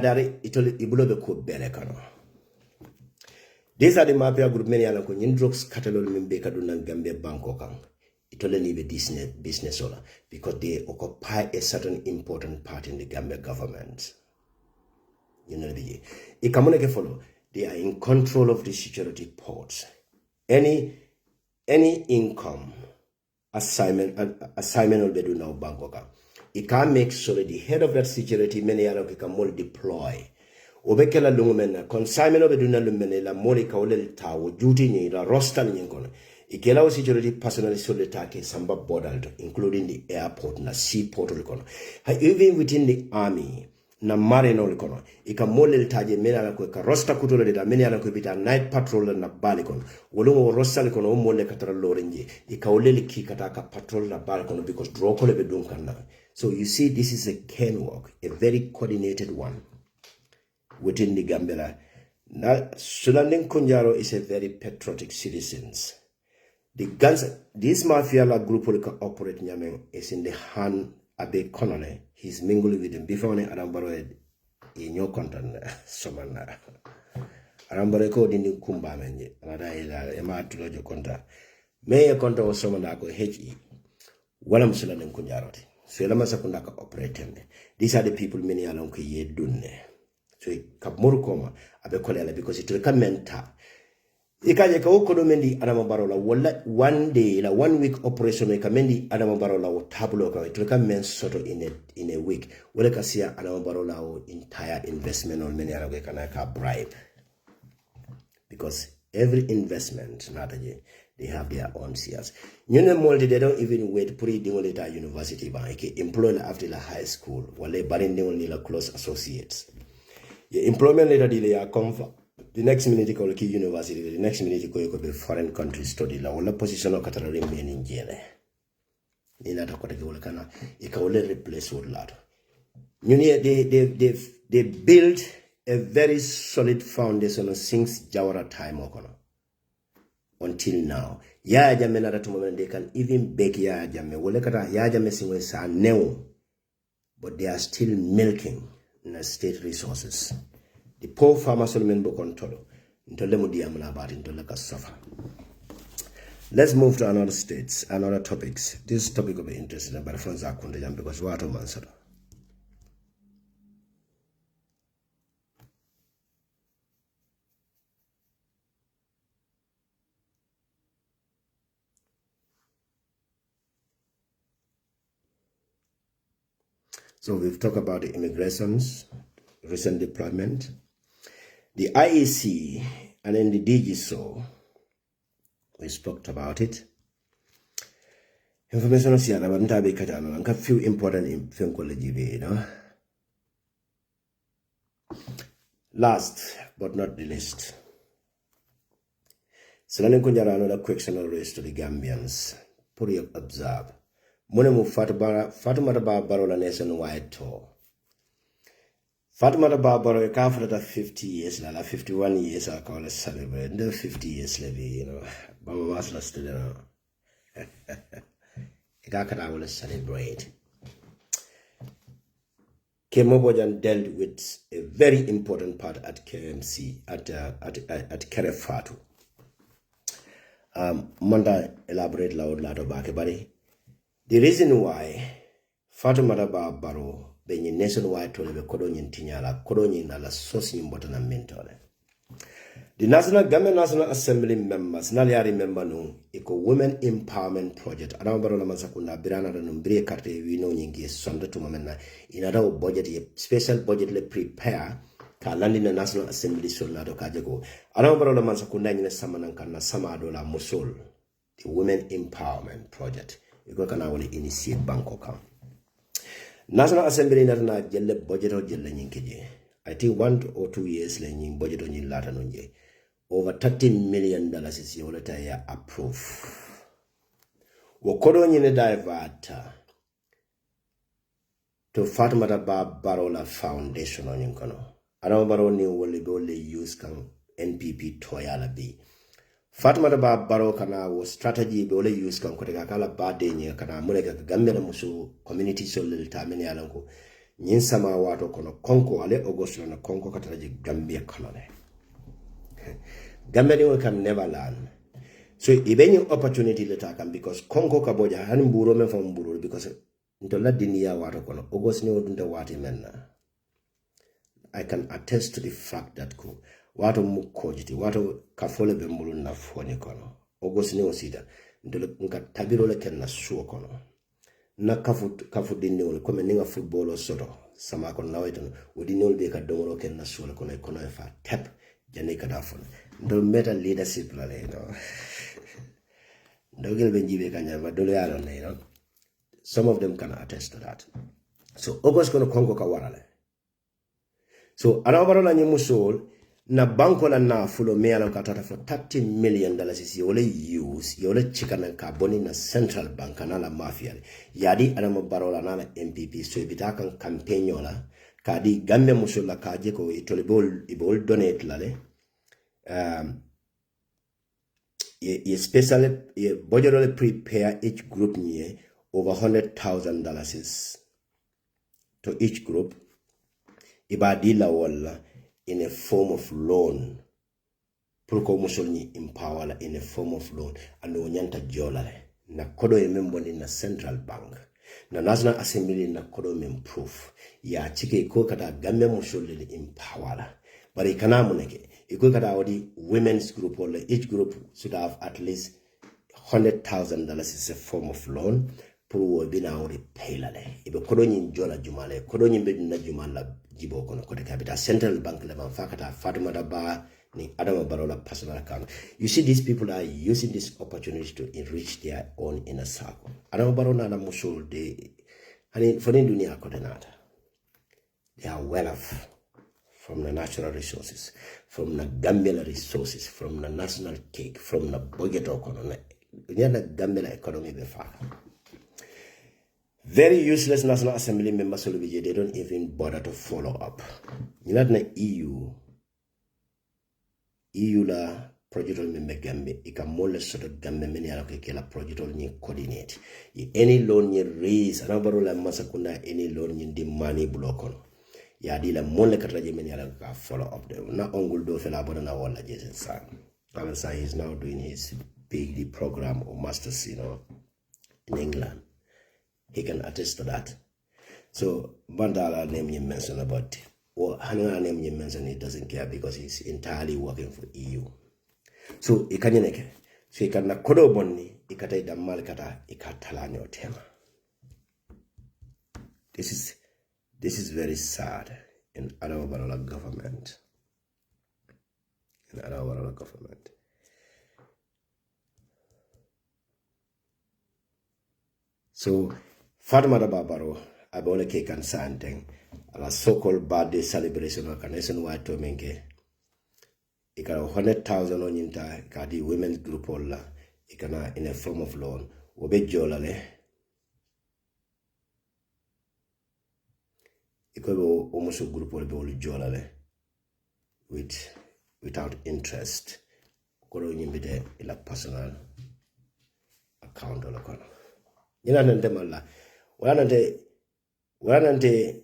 the mafia groups, many are drugs catalog in Gambia Bangkok. It only need a business because they occupy a certain important part in the Gambia government. You know, they are in control of the security ports. Any income assignment will be done now Bangkok. It can make sure that the head of that security many other can more deploy. Obekela lungumena consignment will be done lumene la molika ole tawo duty ni la roster ni ngono. Ikela security personally so the take samba border including the airport na seaport kono. Even within the army na marine kono ikamole taje mena la ko roster kutola de mena la ko bita night patrol na balikon wolongo roster kono mole katara lorenje ikawlele ki kataka patrol na balikon because draw ko be dun kanna. So you see, this is a cane work, a very coordinated one within the Gambia. Now Sulanding Kunjaro is a very patriotic citizens. The guns, this mafia group will operate nyame is in the hand Abe Conone. He's mingling with him before Arambaro in your content. Somana Arambareko didn't kumba menje. Another Emma to Lojo Conta. May a conta was Somanako HE. Walam Sulanding Kunjaro. So Lamasakundaka operate him. These are the people many along ye dune. So Kapmurukoma Abe Kolela because it recommend ikaje ka wokodo mendi Adama Barrow la wala one day la 1 week operation ka mendi Adama Barrow la tablo ka it recommend sort of in a week wala ka sia Adama Barrow la entire investment on many arabe kana ka bribe because every investment nataje they have their own shares. Nyune molde they don't even wait pre dingoleta university ba ke employ after la high school wala barin dingol la close associates. Your employment later they are comfort. The next minute you key university, the next minute you go be foreign country study la wala position of katara remain in jail. Nina ta kota wala kana ikawole replace word lot. They built a very solid foundation since Jawara time okono. Until now. Ya jame na ratu moment they can even beg ya jame. Wale kata ya jame singwe sa neo. But they are still milking the state resources. The poor farmers will be controlled. Let's move to another states, another topics. This topic will be interesting, but friends are content because what a man. So we've talked about the immigrations, recent deployment, the IEC, and then the DGSO. We spoke about it. Information on Sierra Bantabi Katano, and a few important film college, you know. Last but not the least, Selanin Kunjara another questionable race to the Gambians. Put you observe. Monemu Fatumata Barola nationwide tour. Fatumata Barbaro, after 50 years, 51 years, I call it celebrate. The 50 years levy, you know. Baba was lost to the I will celebrate. Kemobojan dealt with a very important part at KMC, at Kerefatu. Manda elaborate loud about it. The reason why Fatumata Barbaro being nationwide to the Kodonyin Tinyala, Kodonyin ala source in Botana Mentore. The Gambia National Assembly members, Nalia remember no, Eco Women Empowerment Project, Adambaro Masakuna, Birana and Umbre Carte, we know Yingi, Sonda to Mamena, in other budget, special budget prepare, Kalandi the National Assembly Solado Kajago, Adambaro Masakuna in the Samanankana, Samadola Musul, the Women Empowerment Project. You can now initiate Bangkok. National Assembly na jelle budget o jelle nyinkeje. I think 1 or 2 years le nying budget o nyin lata nunje. Over $30 million is yoleta ya approve. Wakodo nyine divert to Fatumata Barola Foundation on yinkono. Adama baro ni wole use kan NPP toyala bi. Fatumata Baro kana was strategy be wole use kan koteka kala bade nye kana muleka Gambia na musu community solil tamini alanko. Nyin sama wato kono konko ale August na konko kataraji Gambia kanone. Gambia can never learn. So any opportunity later can because konko kaboja hani mburo me from mburo because ntola diniya wato kono August ni odunta wati menna. I can attest to the fact that ko wato mukojiti wato kafole be mbulu na foni kono August ni osida ntola nka tabiro le ken na suo kono na kafu dinol comme ninga football o soto sama ko nawetano wodi nol be ka domoro ken na suo kono e kono e fa tap jane ka dafon ndo meta leadership la le no ndo gel be jibe kanya ba dolo yalo ne no some of them can attest to that. So August kono kongo ka warale so arabaro la nyimusol na banko la na fulo meala katata for $30 million is yole use yole chikana carboni na central bank na la mafia yadi adama barola na MPP so ibitakan campaign yola kadi Gambia musola kaje ko itolibol ibol donate lale ye special ye budget prepare each group nye over $100,000 to each group ibadila wala in a form of loan. Purko musolni empower in a form of loan. And onyanta jolale. Na kodo member in the central bank. Na National Assembly na kodo improve. Ya chike iko kata Gambia musolni empower. But ikana muneke. Iko kata odi women's group or each group should have at least $100,000 is a form of loan. Puru wabina odi paylale. Ibe kodo jola jumale. Kodo na jumala. Jibo kono kote capital central bank le manfakata Fatumata Ba ni Adama Barola personal account. You see, these people are using this opportunity to enrich their own inner circle. Adama Barola na musul de hani for dunia kote nata. They are well off from the natural resources, from the Gambia resources, from the national cake, from the budget economy. The Gambia economy be far. Very useless National Assembly members, they don't even bother to follow up. You know, the EU la project on member Gambia, it can more less sort of Gambia many allocated la project on you coordinate. Any loan you raise, another la masakuna, any loan you demand block on. Ya di la more like a many allocated follow up them. Not on good do fella, but on our Jason San. Alan San is now doing his PhD program or master's, in England. He can attest to that. So, Bandala name you mentioned about, or Hannah name you mentioned, he doesn't care because he's entirely working for EU. So, he can so he can kodo bonni, he kata malkata, he katalanyo tema. This is This is very sad in Adama Barrow government. In Adama Barrow government. So, Fatima Barrow, I want to cake and something. A so-called birthday celebration or connection white to make ikana 100,000 on yinta kadi women's group olla ikana in a form of loan obe jolale ikobe almost group olla be jolale without interest koro nyimbide ila personal account ola kono ina nante malla wala nante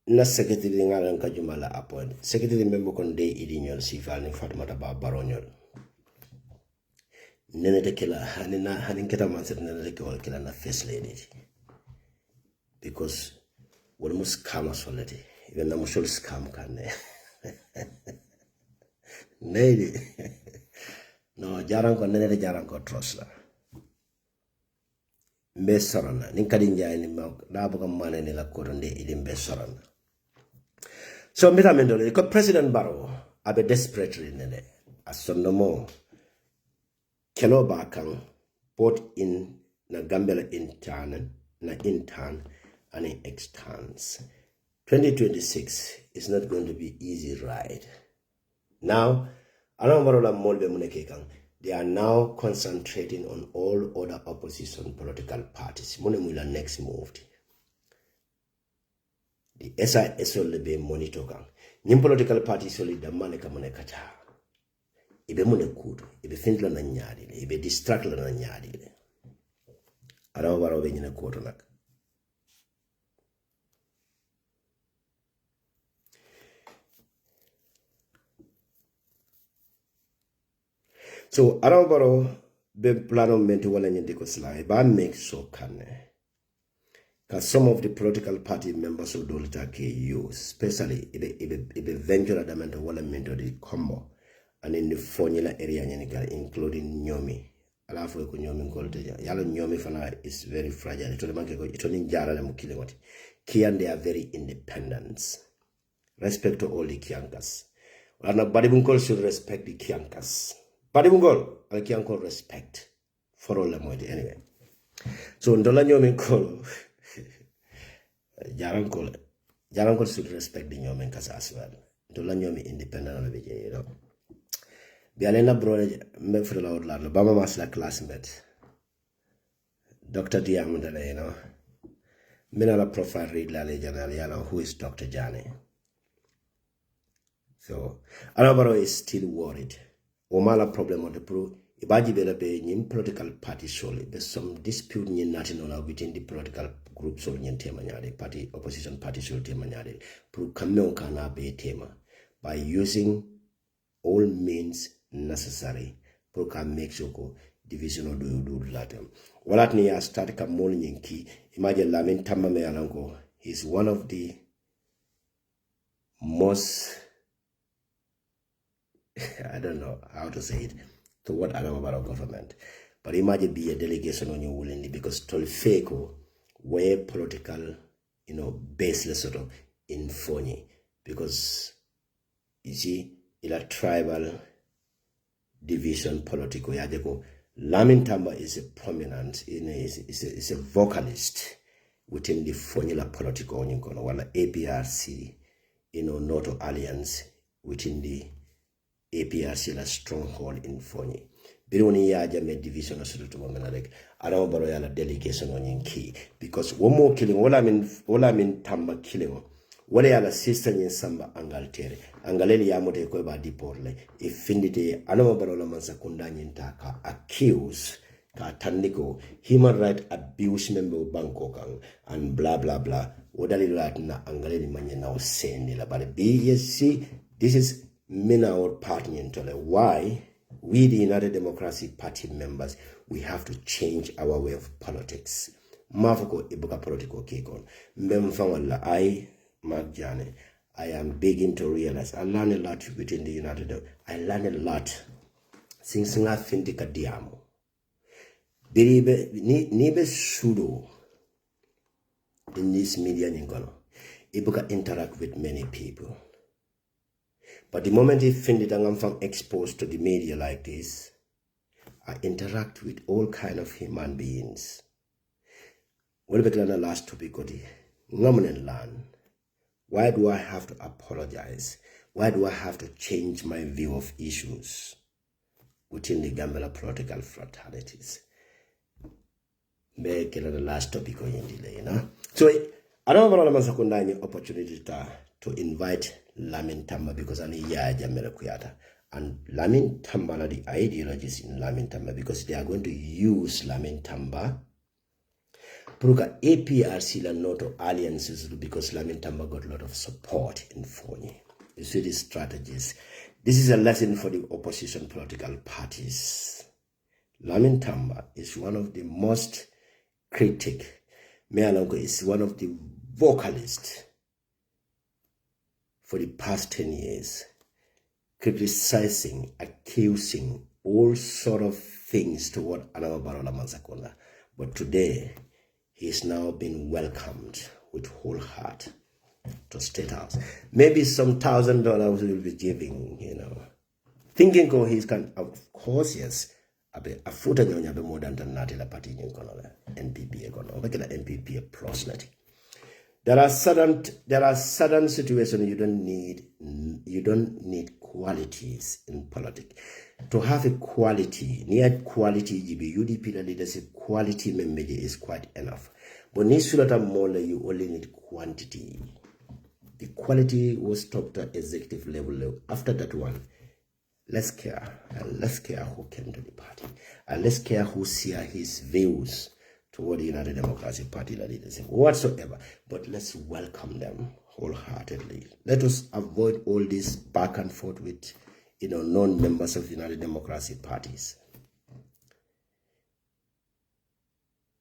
na secretary ngala nka jumala appoint secretary member kon de idinyol sifal ni Fatmata Ba Baronyol nene de kila hanin keta man set nene de kila na first lady because wala mus scam solati even na musul scam kanne nedi no jaran ko nene de jaran ko trust la mbe sorana nin kadi njaay ni ma da buga mané ni la ko de idim mbe sorana. So, because President Barrow, abe desperately nene, as some no more, kelo bakang, both in na Gambia intern and in externs. 2026 is not going to be easy ride. Now, they are now concentrating on all other opposition political parties. Monemula next moved. The SIS will be monitoring. Nim political parties solid the money kamone kata. Ibe mune kudu, ibe findla na nyadi, ibe distract la na nyadi. Arawa baro be nyina kudu nak. So arawa baro be plano menti wala nyindi ko sila. Ba make so kane. Because some of the political party members of Dolita KU, especially if they venture at the mental the combo and in the formula area, including Nyomi. Alafu ko Nyomi Goldeja. Yalo Nyomi fana is very fragile. It only Jara and Mukilewati. Kian, they are very independent. Respect to all the Kiankas. Badibungol should respect the Kiankas. Badibungol, I can call respect for all the money anyway. So Ndola Nyomi call. Jarankol should respect the Nyomen Kasa as well. Dola Nyomi independent on the you know. Bialena bro me for the Lord Bama Masla classmate. Dr. Diamondale, you know. Minala profile read Lale Janaliano, who is Dr. Jani. So Alabaro is still worried. Omala problem on the pro Ibaji bela be nyim political party solely. There's some dispute nyin national within the political group so nyin tema nyade party opposition party so tema nyade. Pro kameo kana be tema by using all means necessary. Pro can make sure division of do latem. Walat ni ya start ka mol nyinki. Imagine lamin tamba me alango. He's one of the most I don't know how to say it. To what Adama Barrow government. But imagine be a delegation on your willingly because Tolfeco were political, you know, baseless sort of in Fonyi. Because you see, in a tribal division political yadeko. Lamin Tamba is a prominent, is a vocalist within the Fonyi political on while APRC, you know, Noto Alliance within the APRC la stronghold in Fonyi. Bironi yaja me division of Surutu Womenarek. I don't borrow a delegation on in key. Because one more killing, all I mean Tamba killing. What are the sister in Samba Angaltere? Angaleli Yamote Koba Diporle. If Findite, Anamabarola Mansakunda Taka accuse Katandiko, human right abuse member of Bangkok and blah blah blah. Wodali Latina Angaleli Manya now saying about BSC. This is Mina or partner into why we the United Democratic Party members we have to change our way of politics. Mafoko ibuka political kekon. Mbemfawala I Mark Jane. I am beginning to realize I learned a lot within the United. I learned a lot. Since I think the diamo. Biribe nibe sudo. in this media, it can interact with many people. But the moment he find it and I'm exposed to the media like this, I interact with all kind of human beings. Well, better than the last topic, land. Why do I have to apologize? Why do I have to change my view of issues within the Gambia political fraternities? Make it the last topic on delay, So I don't want any opportunity to invite Lamin Tamba because I need Jamila Kuyata. And Lamin Tamba, the ideologies in Lamin Tamba, because they are going to use Lamin Tamba. Pruka APRC la noto alliances because Lamin Tamba got a lot of support in Fonyi. You see these strategies. This is a lesson for the opposition political parties. Lamin Tamba is one of the most critic. Mealongo is one of the vocalists for the past 10 years, criticizing, accusing all sort of things toward Anama Barola Mansakonda. But today, he is now being welcomed with whole heart to State House. Maybe some $1,000 will be giving, Thinking he's of course, yes. A foot and you more than the party in NPP NPP plus net. There are certain situations you don't need qualities in politics. To have a quality, near quality UDP leadership quality media is quite enough. But you only need quantity. The quality was stopped at executive level. After that one, let's care. And let's care who came to the party. And let's care who share his views toward the United Democratic Party leadership, whatsoever. But let's welcome them wholeheartedly. Let us avoid all this back and forth with non-members of the United Democratic parties.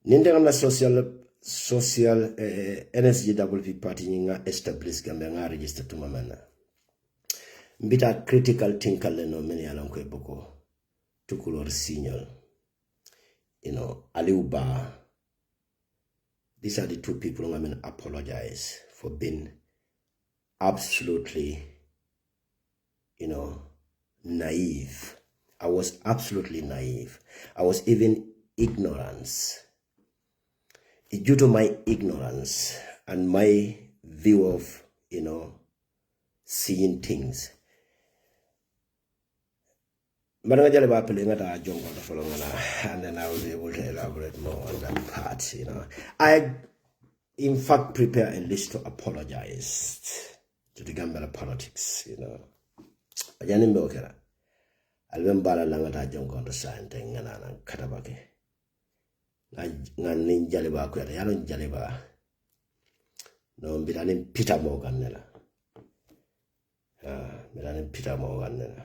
Nindanga social NSGWP party nga establish Gambia nga register to mamana. Mbita critical thinker no many along boko tukulor signal. Aliuba. These are the two people I'm going to apologize for being absolutely, naive. I was absolutely naive. I was even ignorance. Due to my ignorance and my view of, seeing things. And then I was able to elaborate more on that part, I, in fact, prepare a list to apologize to the Gambia politics, I remember Langata Jongo to sign thing and Katabaki. Nan Jaliba Quetta, Yalan Jaliba. No, Bidanin Peter Morgan. Bidanin Peter Morgan.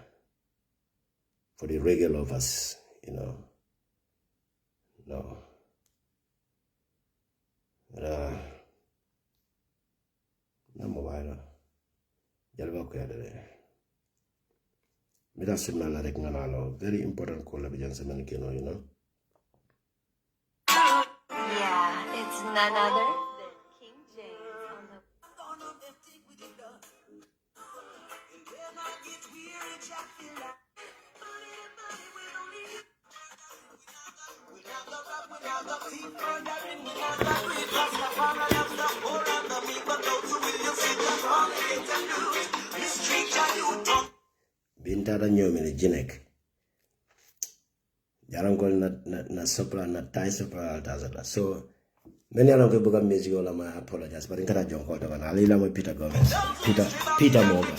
For the regular of us, no. No mobile. Jalba Quetta. Midasuna like Nanalo, very important collaboration, Yeah, it's none other than King James on the. Bintara Nyomini Jinek. Jarangol na sopra na tai sopra tazala. So many of the book of music all my apologize, but in Karajon Kota and Alila with Peter Gomez. Peter Morgan.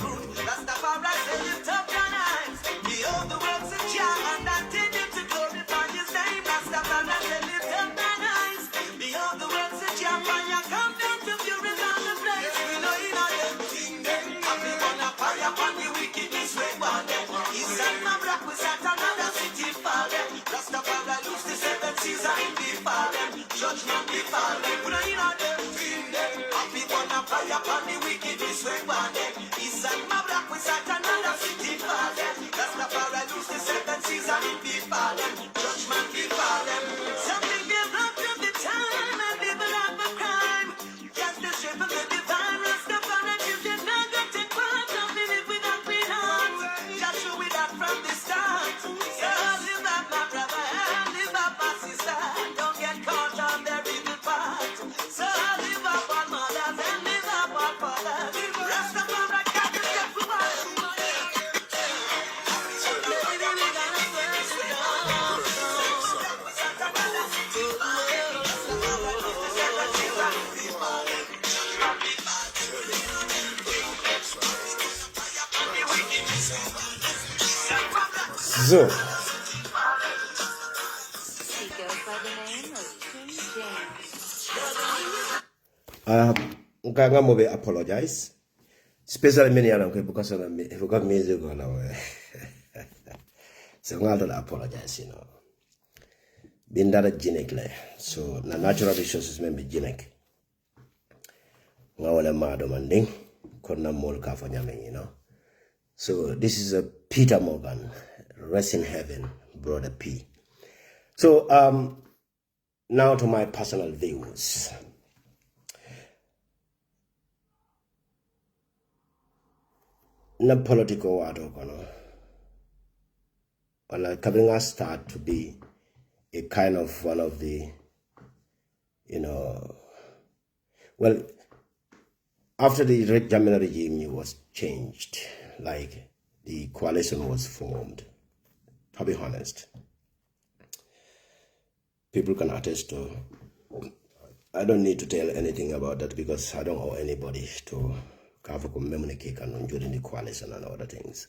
Judgment befall them, put in on them, feel them. Happy gonna fire upon the wickedness we want them. East and my black we start another city for them. That's the power lose the seven season it befall them. Judgment befall them. Something give up to the time and live a life of crime. So, He goes by the name of King James. I'm going to apologize. Especially many of them because of me, if you got music on our so I'm going to apologize, you know. Being that a genic, so the natural resources may be genic. Now, I'm mad on ding, couldn't more for you know. So, this is a Peter Morgan, rest in heaven, brother P. So, now to my personal views. Na political wado kono. Well, Kabinga start to be a kind of one of the, you know, well, after the Jamina regime was changed, like the coalition was formed, to be honest. People can attest to, I don't need to tell anything about that because I don't owe anybody to communicate during the coalition and other things.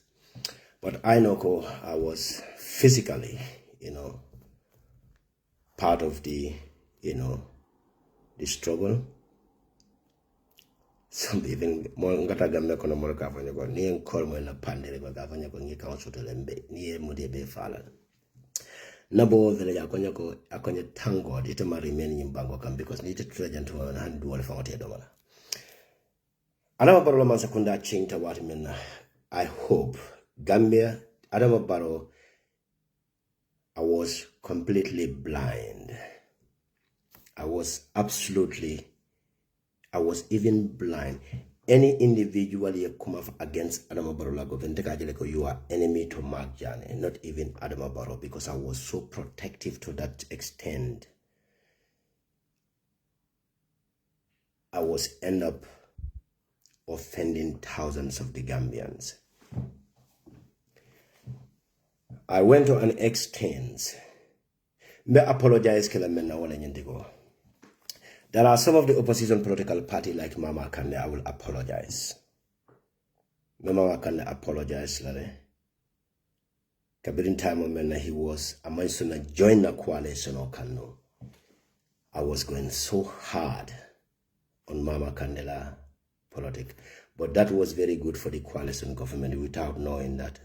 But I know I was physically, you know, part of the, you know, the struggle. Some people more ngata gambe kono more ka fanya ko ni enkol mo na pandere ko ka fanya ko ngi council to lembe ni e mo de be fala. Nabo vele ya konya ko akonya thank God it ma remain in bango kam because ni te treasure to hand do all fa wote do mala. Adama Barrow man sekunda chinta wati menna. I hope Gambia Adama Barrow, I was completely blind. I was even blind. Any individual you come up against Adama Barrow government, you are enemy to Mark Jan and not even Adama Barrow because I was so protective to that extent. I was end up offending thousands of the Gambians. I went to an extent. Me apologize there are some of the opposition political party like Mama Kande, I will apologize. Mama Kande apologize. Kabirin time when he was a man to join the coalition or Kano. I was going so hard on Mama Kandela politics. But that was very good for the coalition government without knowing that.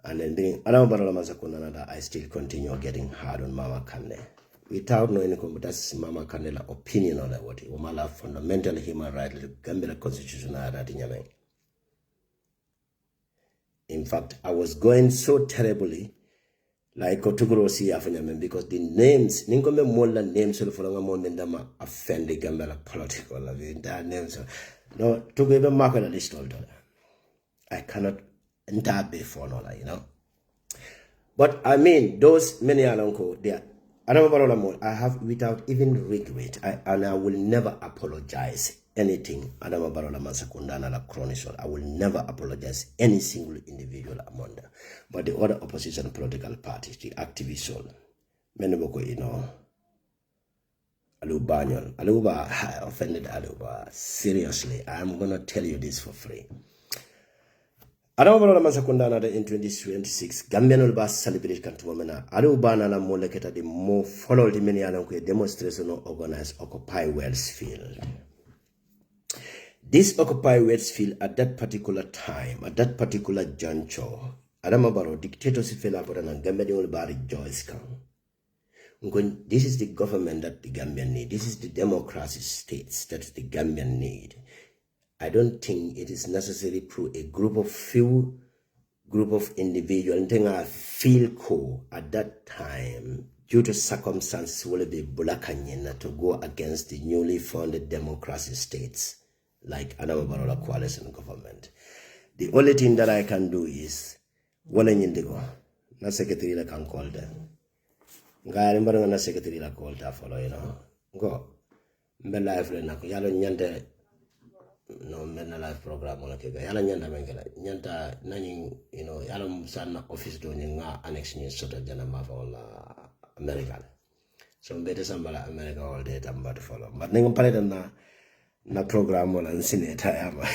And then being I still continue getting hard on Mama Kande. Without knowing that's Mama Kandela opinion on what it was fundamental human right, the Gambia constitutional right in In fact, I was going so terribly like Kotuguro si Afanyamen because the names, Ninkome Mola names of Fulanga offend the Gambia political of the entire names. No, to give a market at least all dollar. I cannot enter before no, you know. But I mean, those many alonko, they are. I have without even regret, and I will never apologize anything. I will never apologize any single individual among them. But the other opposition political parties, the activists, Menoboko, you know, Aluba, I offended Aluba. Seriously, I'm gonna tell you this for free. Adama Masakundana in 2026, Gambian will be celebrated Kantuamana. Adubana la moleketa the more followed many alonque demonstration organized Occupy Wellsfield. This Occupy Wellsfield at that particular time, at that particular juncture, Adama Barrow dictatorship fell upon and Gambian will be Joyce Kang. This is the government that the Gambian need. This is the democracy states that the Gambian need. I don't think it is necessary through a group of individuals. I feel cool at that time due to circumstances will be Bulakanyena to go against the newly founded democracy states like Adama Barrow coalition government. The only thing that I can do is Walenyendigo, na secretary la can call them. Ngari mbaro na secretary la call ta follow, you know. Go. Mbe life le na yalo nyande no menna live program on ke yala nyanda mengela nyanta nani you know yala musanna office do nga annex ni soto jana ma fa wala America so mbete sambala America all day tamba to follow but ninga pare na program on sineta yama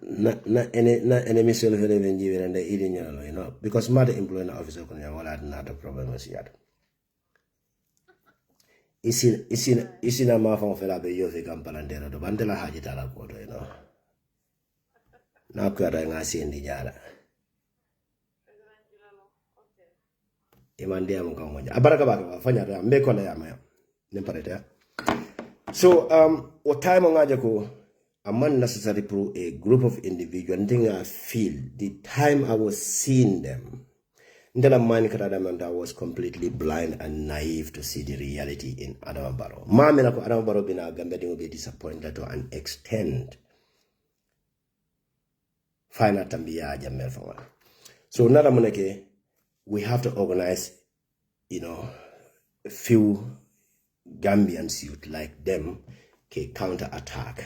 any mission for them and they eating, you know, because mother employing officer can have not a problem with yet. Isin a mafan fela be yo fe kampalantera do bandela haji tala ko do, you know. Na ko ra nga sendi jara. Imandi am ko ngoja. Abaraka ba fanya ra mbe ko la ya ma. Nemparete. So what time ngaja ko among necessary pro a group of individuals, and thing I feel the time I was seeing them, I was completely blind and naive to see the reality in Adama Barrow. Mamela ko Adama Barrow bina Gambia will be disappointed to an extent. Final tambia jamel fanga. So nada moneke, we have to organize, you know, a few Gambians youth like them can counter attack.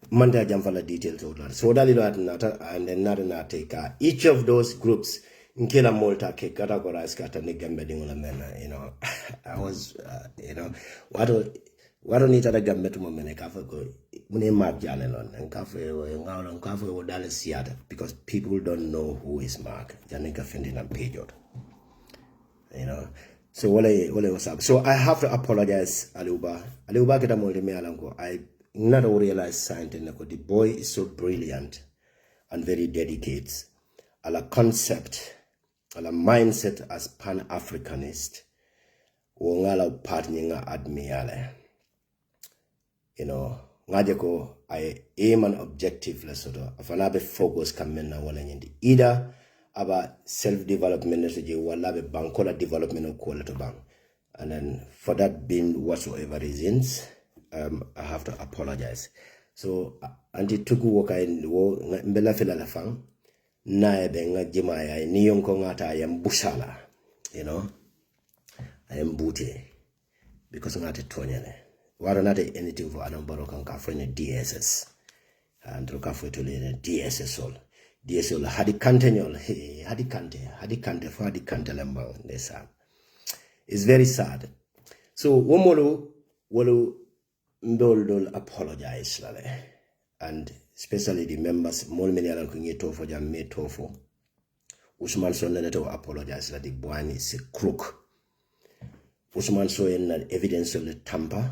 Manda jamfala details of that. So that and then not take each of those groups in Kila Malta categorize Katani Gambia men, you know. I was you know what don't need other Gambia to moment go mune Mark Janelon and Cafe or Dallas Siata because people don't know who is Mark Janika Fendin and Pejot. You know. So what's up? So I have to apologize, Aluba. Aluba kita molde me alango. I not realize something. The boy is so brilliant and very dedicated. Ala concept, ala mindset as Pan-Africanist. Wongala partnering admiale. You know, ngajeko I aim an objective lesoto. Afanabe focus kamena wala nyindi. Either about self-development message wala be bankola development of quality bank. And then for that being whatsoever reasons, I have to apologize. So anti tuku woka wo mbela fela la fang na be nga jima ya ni yonko ngata I am bushala, you know. I am booty because ngata tonyane. Wara not anything for Adam Barrow kan ka for DSS. And to ka for to le DSS all. DSL hadi kante nyol hadi kante for hadi kante lembang desa. It's very sad. So womolo ndol apologize lale, and especially the members mol many alan kunye tofo jam me tofo Usman so to apologize that the boy is a crook. Usman so in evidence of the tamper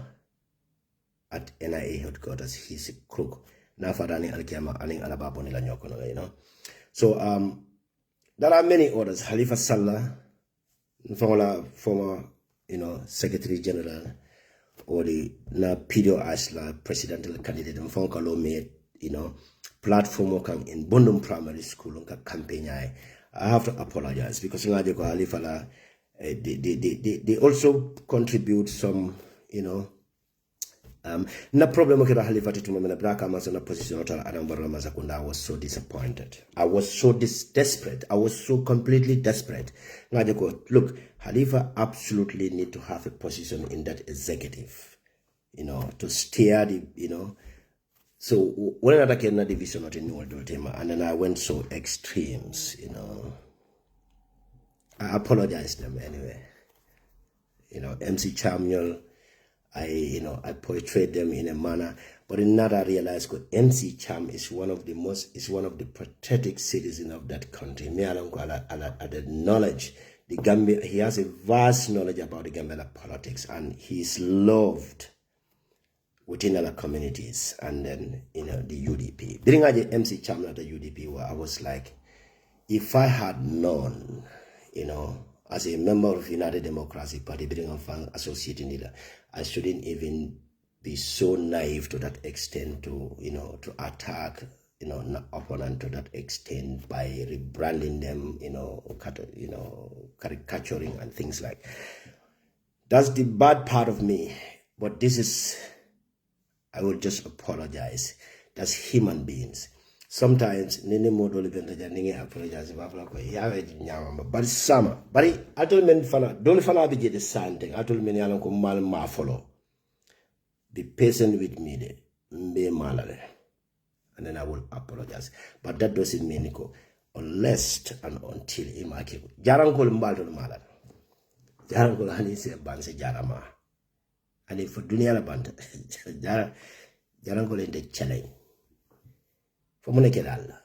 at NIA headquarters. He's a crook. Na fadani alkiyama aning alababo nila nyokono, you know. So there are many others. Halifa Sallah, former you know Secretary General, or the na Pidio Ashla presidential candidate Mfonkalo made, you know, platform working in Bondum Primary School campaign. I have to apologize because Halifa they also contribute some, you know. Na problem with Halifa to me black amas on a position I was so disappointed. I was so desperate. I was so completely desperate. Look, Halifa absolutely need to have a position in that executive, you know, to steer the, you know. So when I came to the division of the new world tema, and then I went so extremes, you know. I apologized them anyway. You know, MC Chamyol, I portrayed them in a manner, but in that I realized that MC Cham is one of the pathetic citizens of that country. Me along the knowledge, the Gambia, he has a vast knowledge about the Gambia politics, and he is loved within other communities, and then, you know, the UDP. During the MC Cham at the UDP, where I was like, if I had known, you know, as a member of United Democratic Party, being a associating leader, I shouldn't even be so naive to that extent to, you know, to attack, you know, an opponent to that extent by rebranding them, you know, caricaturing and things like. That's the bad part of me. But this is, I will just apologize. That's human beings. Sometimes nene mo dole benta janinge apologize ba fala ko yawe nyama but sama bari atol men fana dole fana be je de sante atol men yalan ko mal ma follow. Be patient with me de mbe malale, and then I will apologize, but that doesn't mean ko unless and until imake jaran ko mbalto malale jaran ko hani se ban se jarama ani for dunia la banta jaran ko le de challenge famune kedalla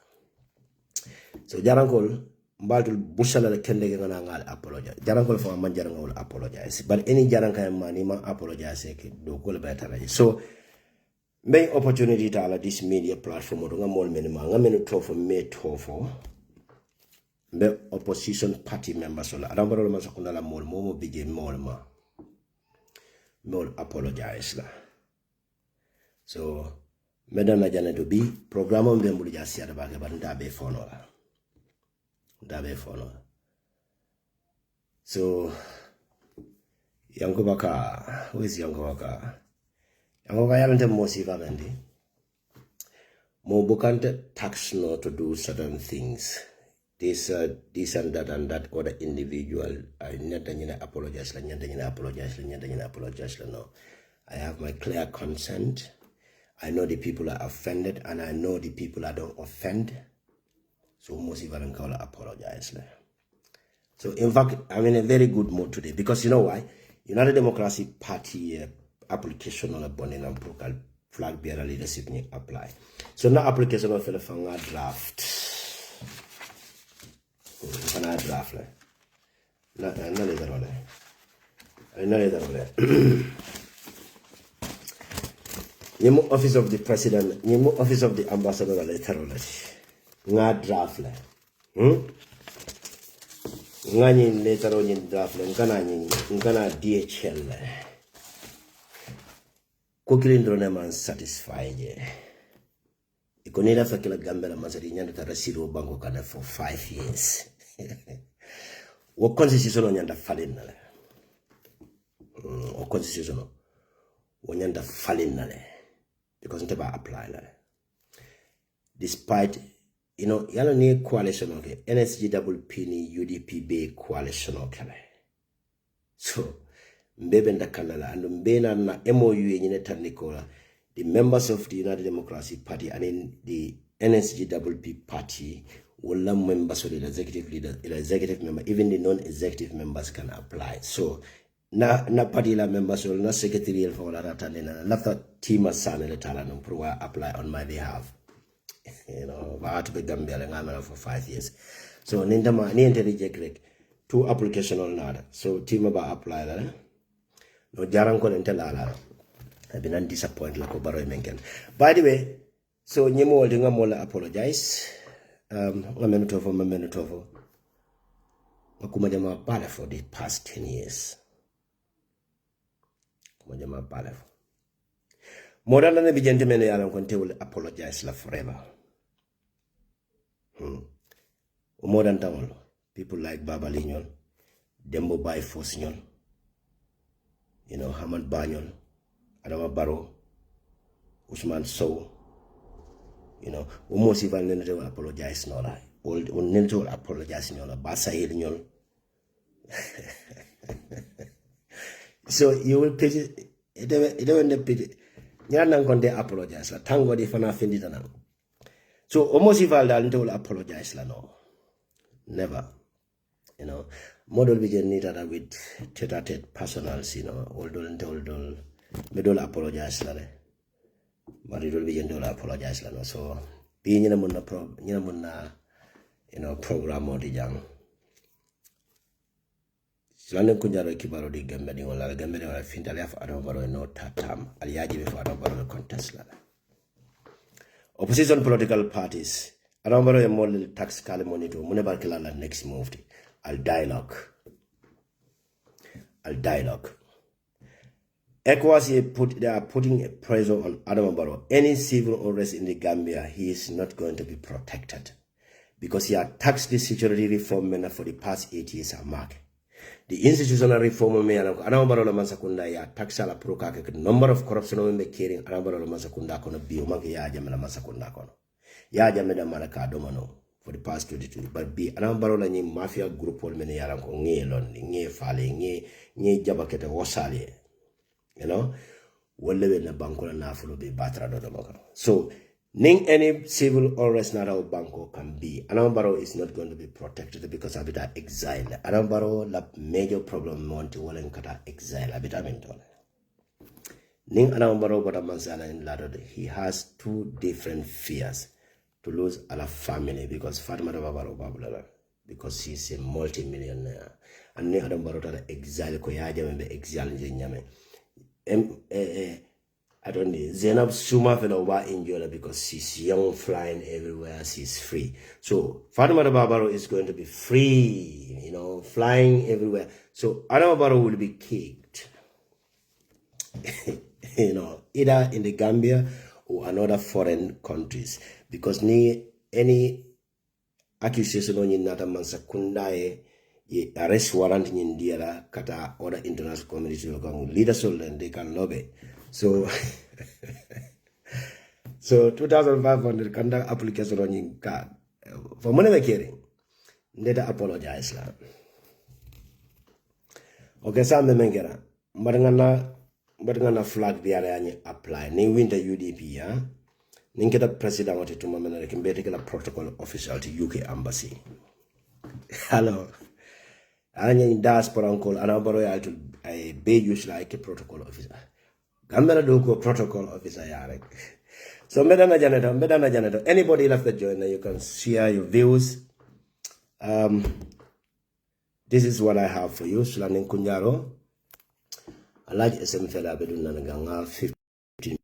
so jarankol mbaltul bushala le kende ngana ngal apologize jarankol fa man jarangol apologize but any jaranka mani ma apologize ke do ko le betara so may opportunity to ala this media platform do ngamol men ma ngamen to for me to for be opposition party members la adambaro ma sakuna la mol momo bije mol ma mol apologize la so medana jana to be program on be mbulu jasi ada ba ke banda be fono la dabe fono so yango baka wezi yango baka yalante mo siva bendi mo bukante tax no to do certain things this and that other individual I nyanda apologize la no I have my clear consent. I know the people are offended and I know the people I don't offend. So most even call apologize. So in fact, I'm in a very good mood today because you know why? United Democracy Party application on a bonnet and flag bearer leadership apply. So now application of a draft. Fanga draft. No Nimo office of the president, nimo office of the ambassador letter nga draft la nga ni letter on draft la ngana DHL la ko kilindro na man satisfied ikonira fa kila Gambia la mazari nyanda tarasiro banko kana for 5 years wo constitution nyanda falin na la o constitution wo nyanda falin na la because never apply la despite you know yala ni coalition okay NSGWP ni UDP be coalition okay so mbebe ndakanala and mbena na MOU yenyine tanikola the members of the United Democracy Party and in the NSGWP party will members of the executive leader the executive member even the non-executive members can apply so na party la members will not secretarial for la tanena la team asana le tala no pro apply on my behalf. You know, I had to be Gambia for 5 years. So Nindama ni reject 2 application on nada. So team about apply that. No jarang ko nentela. I've been disappointed like Obaro menken. By the way, so nyemo dinga mola apologize. Ngamenutofo. Makumajama pale for the past 10 years. Kumajama pale. More than the gentleman will apologize forever. More than that, people like Baba Linyon, Dembo Bai Fosnyon, you know, Hamad Banyon, Adama Barrow, Usman Sow, you know, almost even Nene will apologize, no lie. Old Nene will apologize, no lie. Basa Hilnyon. So you will pity it, don't pity. Nyan konde apologize la tango di fana fendi tanang. So almost if I'll will apologize la no. Never. You know. Model we get need with tete personals, you know, oldol medol apologize la le. But it will be will apologize la no. So being in a munna you know program or the young. Silane kunjaro kibaro di Gambia di wala Gambia di wala fintale af adobaro no tatam aliyaji before adobaro contest la. Opposition political parties adobaro e mol tax kale monito muneba kila next move al dialogue. ECOWAS they are putting a pressure on Adama Barrow. Any civil unrest in the Gambia, he is not going to be protected because he had taxed the security reform for the past 8 years a mark. The institutional reform me Adama Barrow la mansakunda ya taxa la proka ke number of corruption me caring Adama Barrow la mansakunda kono bio manke ya jame la mansakunda kono. Ya jame da malaka domano for the past 22 but be Adama Barrow la ni mafia group wol me yaran ko nge lon nge fale nge jabakete wosale. You know, wale na banko na fulo be batra do domaka. So ning any civil unrest na banko can be. Adama Barrow is not going to be protected because abita exile. Adama Barrow la major problem monti wala nkata exile abita mentole. Ning Adama Barrow bota mansala in lado he has 2 different fears. to lose our family because Fatima Babaro Babula, because she's a multi-millionaire. And ne Adam Barota exile ko yaja membe exile nyame. I don't know. Zainab Suma Fenoba enjoy because she's young, flying everywhere, she's free. So Fatima Babaro is going to be free, you know, flying everywhere. So Adam Babaro will be kicked. You know, either in the Gambia or another foreign countries, because any accusation on nata mansa kundae arrest warrant in India kata other international community leaders and they can lobby. So so 2,500 conduct application on in card for money hearing. Neda apologize la. Okay, Sam Mengera. Madangana flag biara any apply. Ni winter UDP ya. Ninketa president wati tumamena lekimbete kila protocol official to UK embassy. Hello. Anya in diaspora uncle anabaro ya to a bejush like a protocol officer. Gambela doko protocol officer yarek. So medana janitor. Anybody left the joiner, you can share your views. This is what I have for you. Sulanin Kunyaro. A large SM fella bedun nanaganga 15.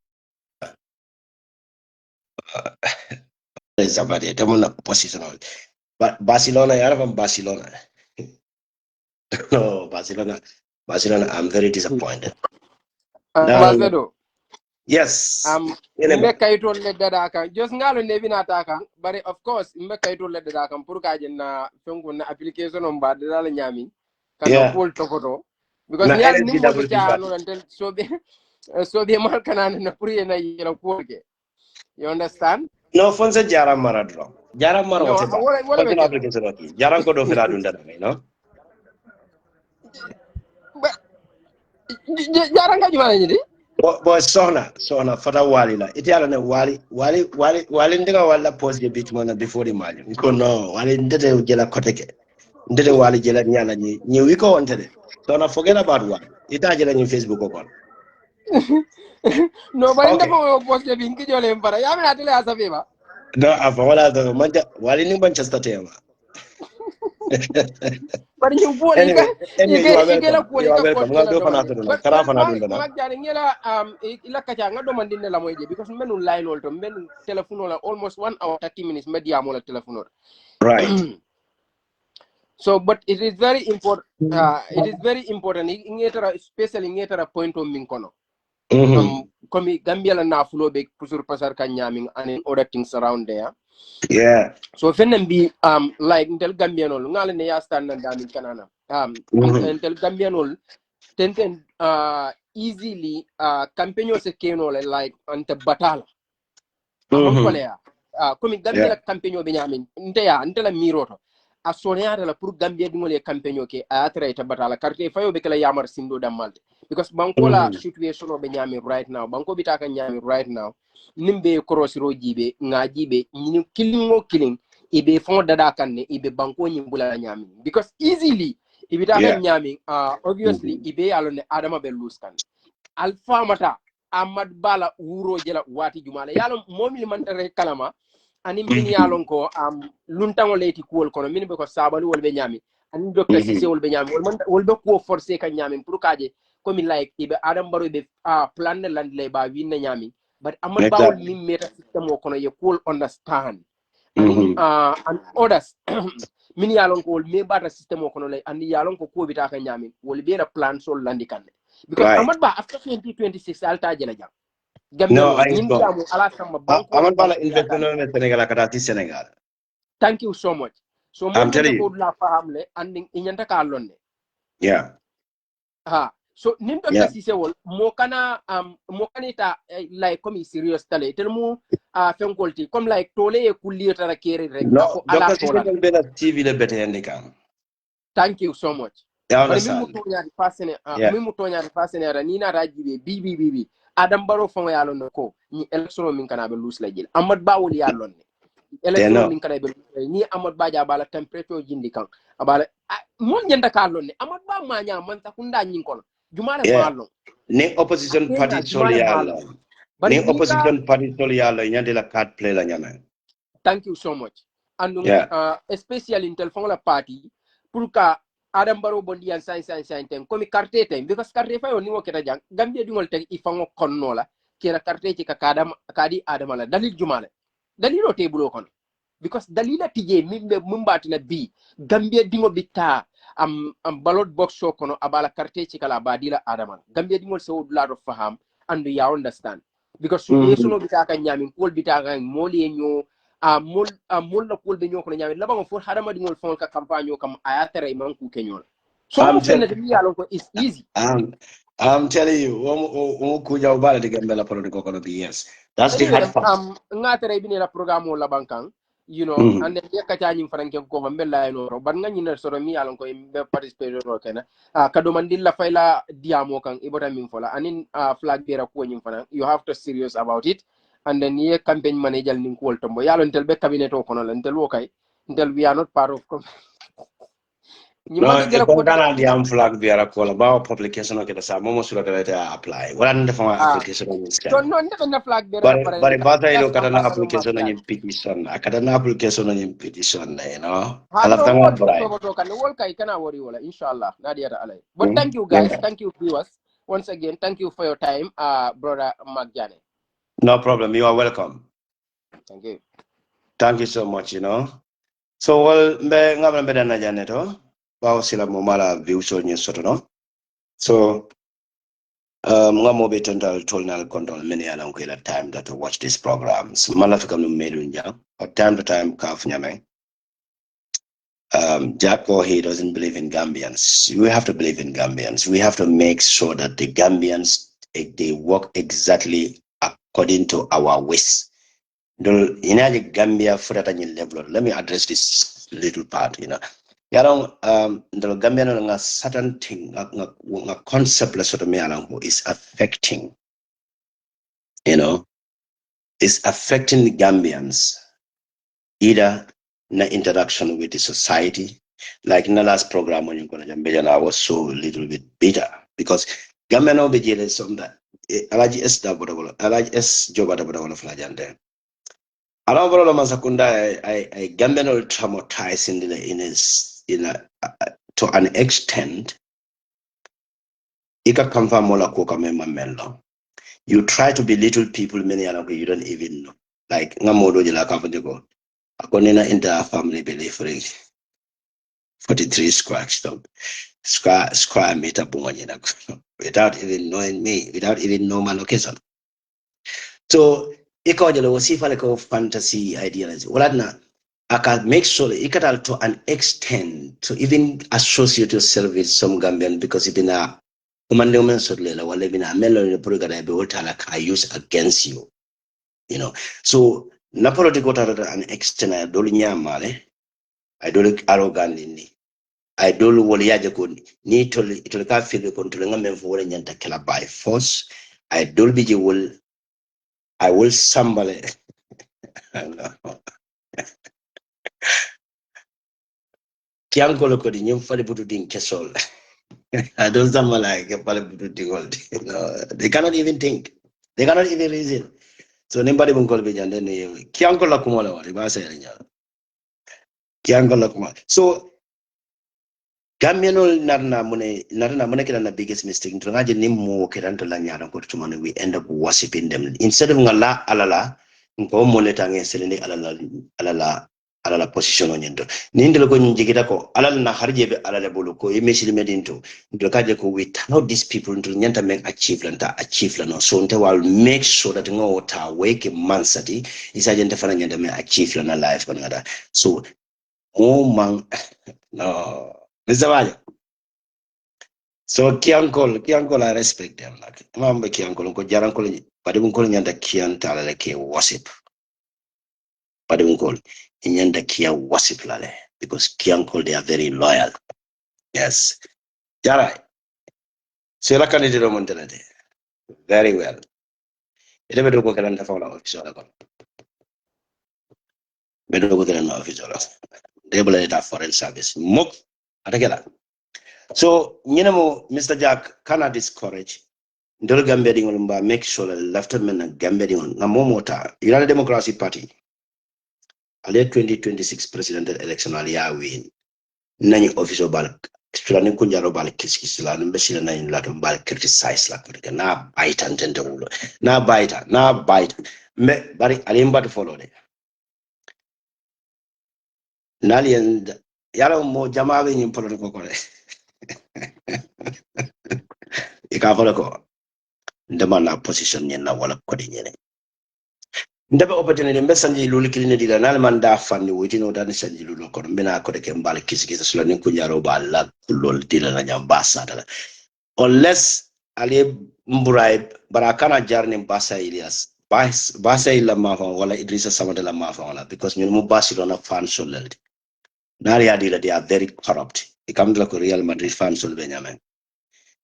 Somebody, positional. But Barcelona, I have Barcelona. No, Barcelona, I'm very disappointed. Ambassador. Yes. Mbeka ito le dada just ngalo nevi na taka, but of course mbeka ito le dada kan pur kaje na fengo na application on ba dada la nyami kan pol tokoto because nyal ni mo to cha no until so be mal kana na pur na yelo pol ke. You understand? No, Fonsa Jara Maradro. Jara Maradro. What application okay. Jara ko do fela dunda no? Jara nga jumana ni di? Boy, Sona, Fata Wali la. Iti ala ne Wali ndiga wala post the bit mona before the margin. Niko no, Wali ndete ujela koteke. Ndete Wali jela nyana nyi wiko wanted. So na forget about Wali. Ita jela nyi Facebook okon. No, but okay. Never post the binki jole empara. Yami atele asa feva. No, afa wala do manja Wali ni Manchester tema. But you pull anyway, you are welcome. You are welcome. But ila kacha ngado mandine la moje because menu line olto menu telephone almost 1 hour 30 minutes media mo la telephone. Right. So but it is very important especially in point of minkono. Comme Gambia la na fulo be pusur pasar kanyaming and other things around there. Yeah. So fenem be like intel Gambianol ngale ne ya stand na dami kanana intel Gambianol tenten easily campaign se keno like ante batala amonkolea comme Gambia la campaign be nyamin inte la miroto a soneata la pour Gambia dingole campaign ke a traita batala carte fayo be kala yamar sindo damal because bankola situation be nyami right now banko bitaka nyami right now nimbe korosiro jibe ngajibe ni killing ibe fond dada kanne ibe banko nyimbula nyami because easily ibe taka nyami obviously ibe alone adama be lose kan alfa mata amad bala wuro jela wati jumala yalo momli mantare kalama ani min yalon ko luntango leti kuol kono min be ko sabalu wolbe nyami ani docteur Cissé wolbe nyami wolbe ko forcer ka nyami pour kaje comme like ibe adam baro be plan land lay ba winna nyami but amal bawol min meta system o kono ye cool understand and others min yalon ko me bata system o kono lay andi yalon ko bita ka nyami wol be na plan sol landi kan because amad ba after 2026 alta jela jam no, I Amad Bala investment in Senegal kata Senegal. Thank you so much. So I'm telling you. La fahamle and inyanta ka lonne. Yeah. So nim Dr. Cissé wol mo kanita like comme serious tale telmu fenkolti comme like tole e kulliota na kere rek no Dr. Cissé bela TV le bete yandi kam. Thank you so much. But mi mutonya fasene ni na rajibe bibi Adam Barrow fon ya lon ko ni election min kana be lose la jil Amad Bawol ya lon election min kana be ni Amad Ba ja bala temperature jindi kan abala mon nyanda ka lon Amad Ba ma nya man ta kunda nyin kono jumale malon ni opposition party solial ni opposition party solial nyande la card play la nyana Thank you so much. And Yeah. especially in telephone la party pour ka Adam Baro bondi and science tem comme carte tem because carte fa oni wo keta jang Gambia dingol tek ifango konno la kera carte ci ka kadam kadi Adam la dalil jumale dalilo tebulo kon because dalila tije mimbe mumbati na bi Gambia dingo bita am ballot box show kono abala carte ci kala badila Adam Gambia dingol so lot of faham and you understand because today so no bita ka nyami kol bita ka moli ñoo mol la kol be ñoo ko ñami la ba fo hadama dingol fon ka campagne kam ayatere man ku keñol so mo fenne de yalo ko is easy I'm telling you, kuja ubala de Gambia political kono be yes. That's the hard anyway part. ngatere bi ne la programme la bankan you know and then yakata ñim franke ko ba mbella no ban nga ñina soro mi yalon ko be participer ro kena kado man dilla fayla diamo kan ibota min fola anin flag bera ko ñim fana you have to serious about it and then ye campaign manager nin ko tombo yalon tel be cabinet o kono lan tel wo kay tel we are not part of No, if I'm gonna the flag be a call about publication of the same almost sure that I apply. What I'm the application on this so can. no ndefena flag bera But pare but I that's look at an ambassador application on Mafia your petition. I got an application on your petition, you know. I love no them wol bright. to kan wol kay kana wori wala inshallah nadia alay but thank you guys thank you viewers once again thank you for your time brother Magjane. No problem. You are welcome. Thank you. Thank you so much, you know. So well mbe ngabra mbe dana janeto. Bao sila mo mala view so nyi soto no. So ngamo be tontal tolnal condol many along the time that I watch these programs. Malafika no medunja. But time to time kaf nyame. Jack or he doesn't believe in Gambians. We have to believe in Gambians. We have to make sure that the Gambians they work exactly according to our ways. In Gambia level, let me address this little part, you know. The Gambian certain thing, a concept is affecting, you know, is affecting the Gambians either in interaction with the society. Like in the last program when you go to I was so a little bit bitter because Gambian obey some that Alaji S double Alaji S job double flagande. Alabama Masakunda I Gambian traumatized to an extent Ika kamfa mola koka mema mello. You try to belittle people many along you don't even know. Like ngamodo jela kafa Akonina inter family belief 43 square meter without even knowing me, without even knowing my location. So iko was if like fantasy ideas. Well, I can make sure it can to an extent to even associate yourself with some Gambian because it's been a commandment sodlela wale been a melody program I use against you. You know. So Napoli got at an extent I don't male. I don't arrogantly. I don't woliaje ko ni to ka feel ko to ngam for nyanta kila by force. I don't be will I will somebody Kiangolo ko di nyum fale butu ding kesol. I don't sound like a fale butu ding old. You know, they cannot even think. They cannot even reason. So nobody will call me and then Kiangola kumola wali ba say Kiangola kumola. So Gambianol narna mune kila na biggest mistake. Ntungaje ni mo kiranto la nyara ko tumane we end up worshiping them. Instead of ngala alala nko moneta ngeseleni alala position onyendo. Nindelo ko njigita ko alala na harje be alala bolo ko imesili medinto. Ndokaje ko without these people ntu nyanta men achieve la no. So nte will make sure that ngo ta wake mansati isaje nte fana nyanda men achieve la na life ko ngada. So man no Mr. So Kiankol I respect them. Like Mamba Kiankol ko Jarankol Padimunkol Nyanda Kian Talale Ki worship. Padimunkol Nyanda Kia worship Lale. Because Kiankol they are very loyal. Yes. Jara. So la candidate Montanate. Very well. It never do go calendar for our officer. We don't go to an officer. They will let foreign service. Mok Atagala. So, Mr. Jack cannot discourage. Ndol Gambia di ngolumba make sure left men Gambia di ngol ngamo mota United Democracy Party ale 2026 presidential election ya win nani office bal strani kunjaro bal kiskis la no besila nani la to bal criticize la ko na baita ntende ulo na baita me bari alimba to follow de nali and yalo mo jama be nyim polo ko de e ka follow ko ndema na position nyen na wala ko de nyene ndebe opportunity mbe sanji lulu kilini dila nal man da fanni witino dan sanji lulu ko mbina ko de ke mbal kiskis la ni kunjaro bal la lol dila na nyamba sada unless ali mburai barakana jarni basa Elias basa illa mafa wala Idrissa Samada la mafa wala because min mu Barcelona fan solelde nari adila they are very corrupt e kam la ko Real Madrid fan sol be nyame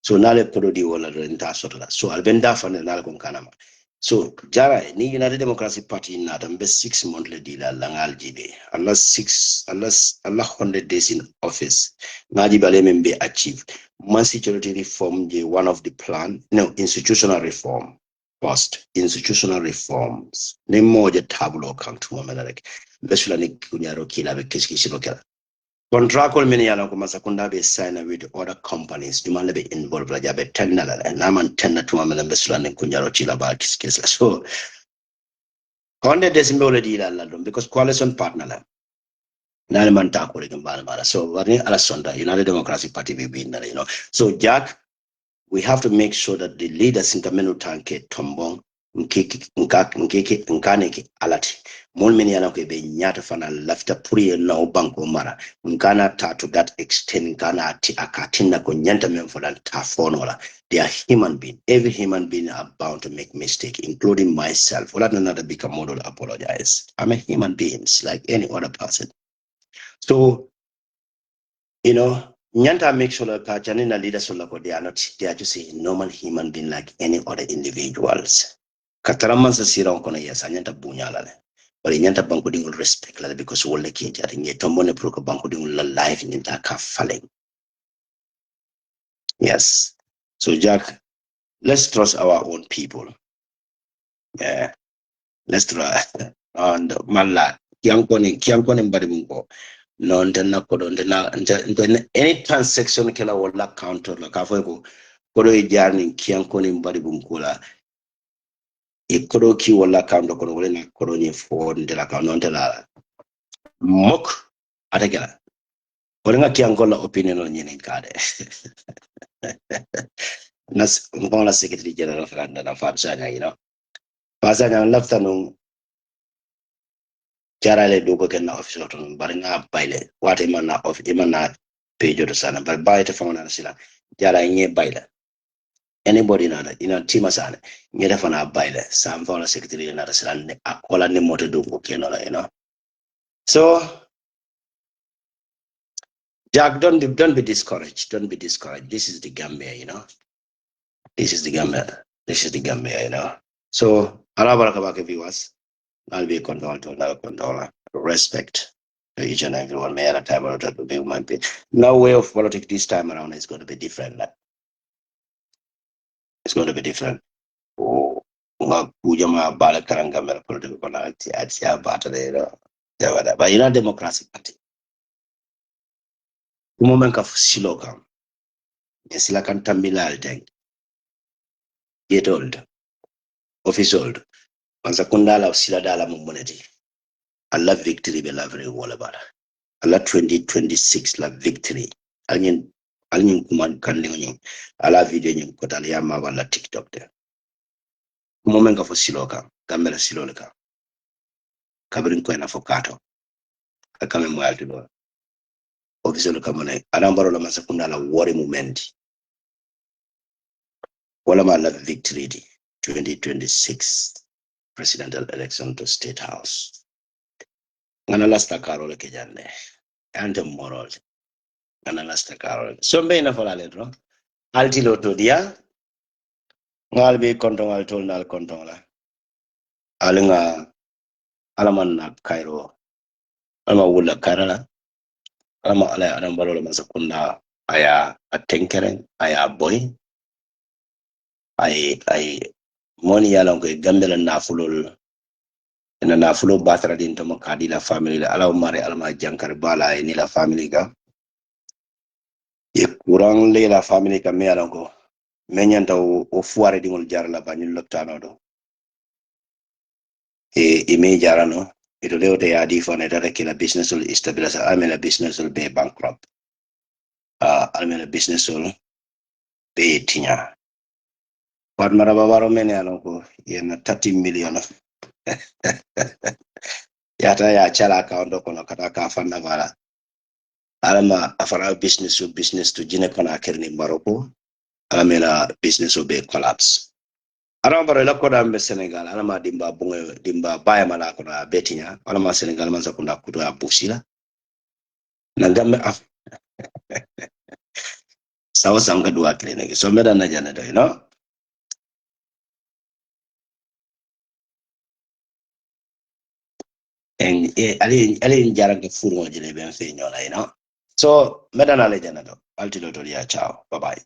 so nale produit wala renta sotla so albenda fan nale kon kanama so jara ni United Democratic Party na tambe 6 months le dila langal jibe unless Allah 100 days in office ngaji bale membe achieve man security reform je one of the plan no institutional reform first institutional reforms ne moja tablo kan tu mamelek besula ni kunyaro kila be kiski lokela contractual many yana kuma sakunda be sign with other companies jumale be involved la jabe tenala na man tenna tu mamelek besula ni kunyaro kila ba kiski so konde desimbole di la because coalition partner la nane man ta ko mala so warni ala sonda United Democratic Party be win so Jack, we have to make sure that the leaders in Kamenu Tanke Tombong nkake alati mon meni yana ko be nyata fana lafta puri na banko mara nkana ta to that extent nkana ati akatina ko nyanta men for that tafonola. They are human being. Every human being are bound to make mistake, including myself. Well, another big model apologize. I'm a human being like any other person. So Nyanta make sure that Janina leaders they are not, they are just a normal human being like any other individuals. Kataraman sa sira kono yes, anyanta bunyala le. But nyanta banko ding respect la because wole kinja ringe tombone proko banko ding la life nyanta ka falling. Yes. So Jack, let's trust our own people. Yeah. Let's try. And mala kiankoni mbadi mungo. No ntena kodo ntena any transaction kela wala counter la kafo ko kodo e jarni kiankoni mbadi bumkula e kodo ki wala counter kono wala na kodo ni fo ndela ka non tela mok ategela wala nga kiankola opinion on nyene kade nas ngona secretary general franda na fatsanya fasanya lafta no jarale dogo ken na office oton bar nga bayle wate man na of imana page to sana bar bayte fawna sila jara nye bayle anybody na tima sana nye defa na bayle sam fawna secretary na sila ne akola ne moto dogo ken la so Jack, don't be discouraged. Don't be discouraged. This is the Gambia, This is the Gambia. This is the Gambia, So, Alabarakabaka viewers, I'll be control, respect to each and everyone. May at a time or to be my bit. No way of politics this time around is going to be different. It's going to be different. Oh, Ujama Balakaranga political connect at battle, but Democratic Party. The moment of Siloka, Silakan Tamilal tank, get old, office old, Mansakundala of Siladala Mumoneti. I love victory, be love all about. I love 2026 love victory. Alin kuman kanling ala video nyum kotalia ma wala TikTok de. Moment of Siloka, Gamela Siloka. Kabrin ko na fokato. Akame mo altido. Office lo kamone. Anambaro la Mansakundala worry moment. Wala ma love victory 2026 presidential election to State House. Ngana lasta Carol Kejane. Ante moral. Ngana lasta Carol. So mbe na fola letro. Altilo to dia. Ngal be kontong al tol nal kontong la. Alinga alaman na Cairo. Alma wula Karala. Alma ala Anambaro la Masakunda aya atenkeren aya boy. Ay moni yalan ko Gambia na fulul na fulo batara din to makadi la family la ala mare alma jankar bala ni la family ga e kurang le la family ka me alanko menyanta o fuare dingol jar la banyul loktano do e me jarano ito leo te adi fone data kila business ul stabilisa amena business ul be bankrupt amena business ul be tinya wat maraba baro mene alanko yena 30 million yata ya chala account ko no kata ka fanna bala alama afara business to jine kona kerni maroko alamela business be collapse alama baro la ko dambe Senegal alama dimba baya mala ko na betinya alama Senegal man sakunda kuto ya busila na gambe af sawa sanga dua kile so meda na jana do en ali jarang ke furmo jele ben fe nyola so meda na le jana do altilo to ya ciao bye bye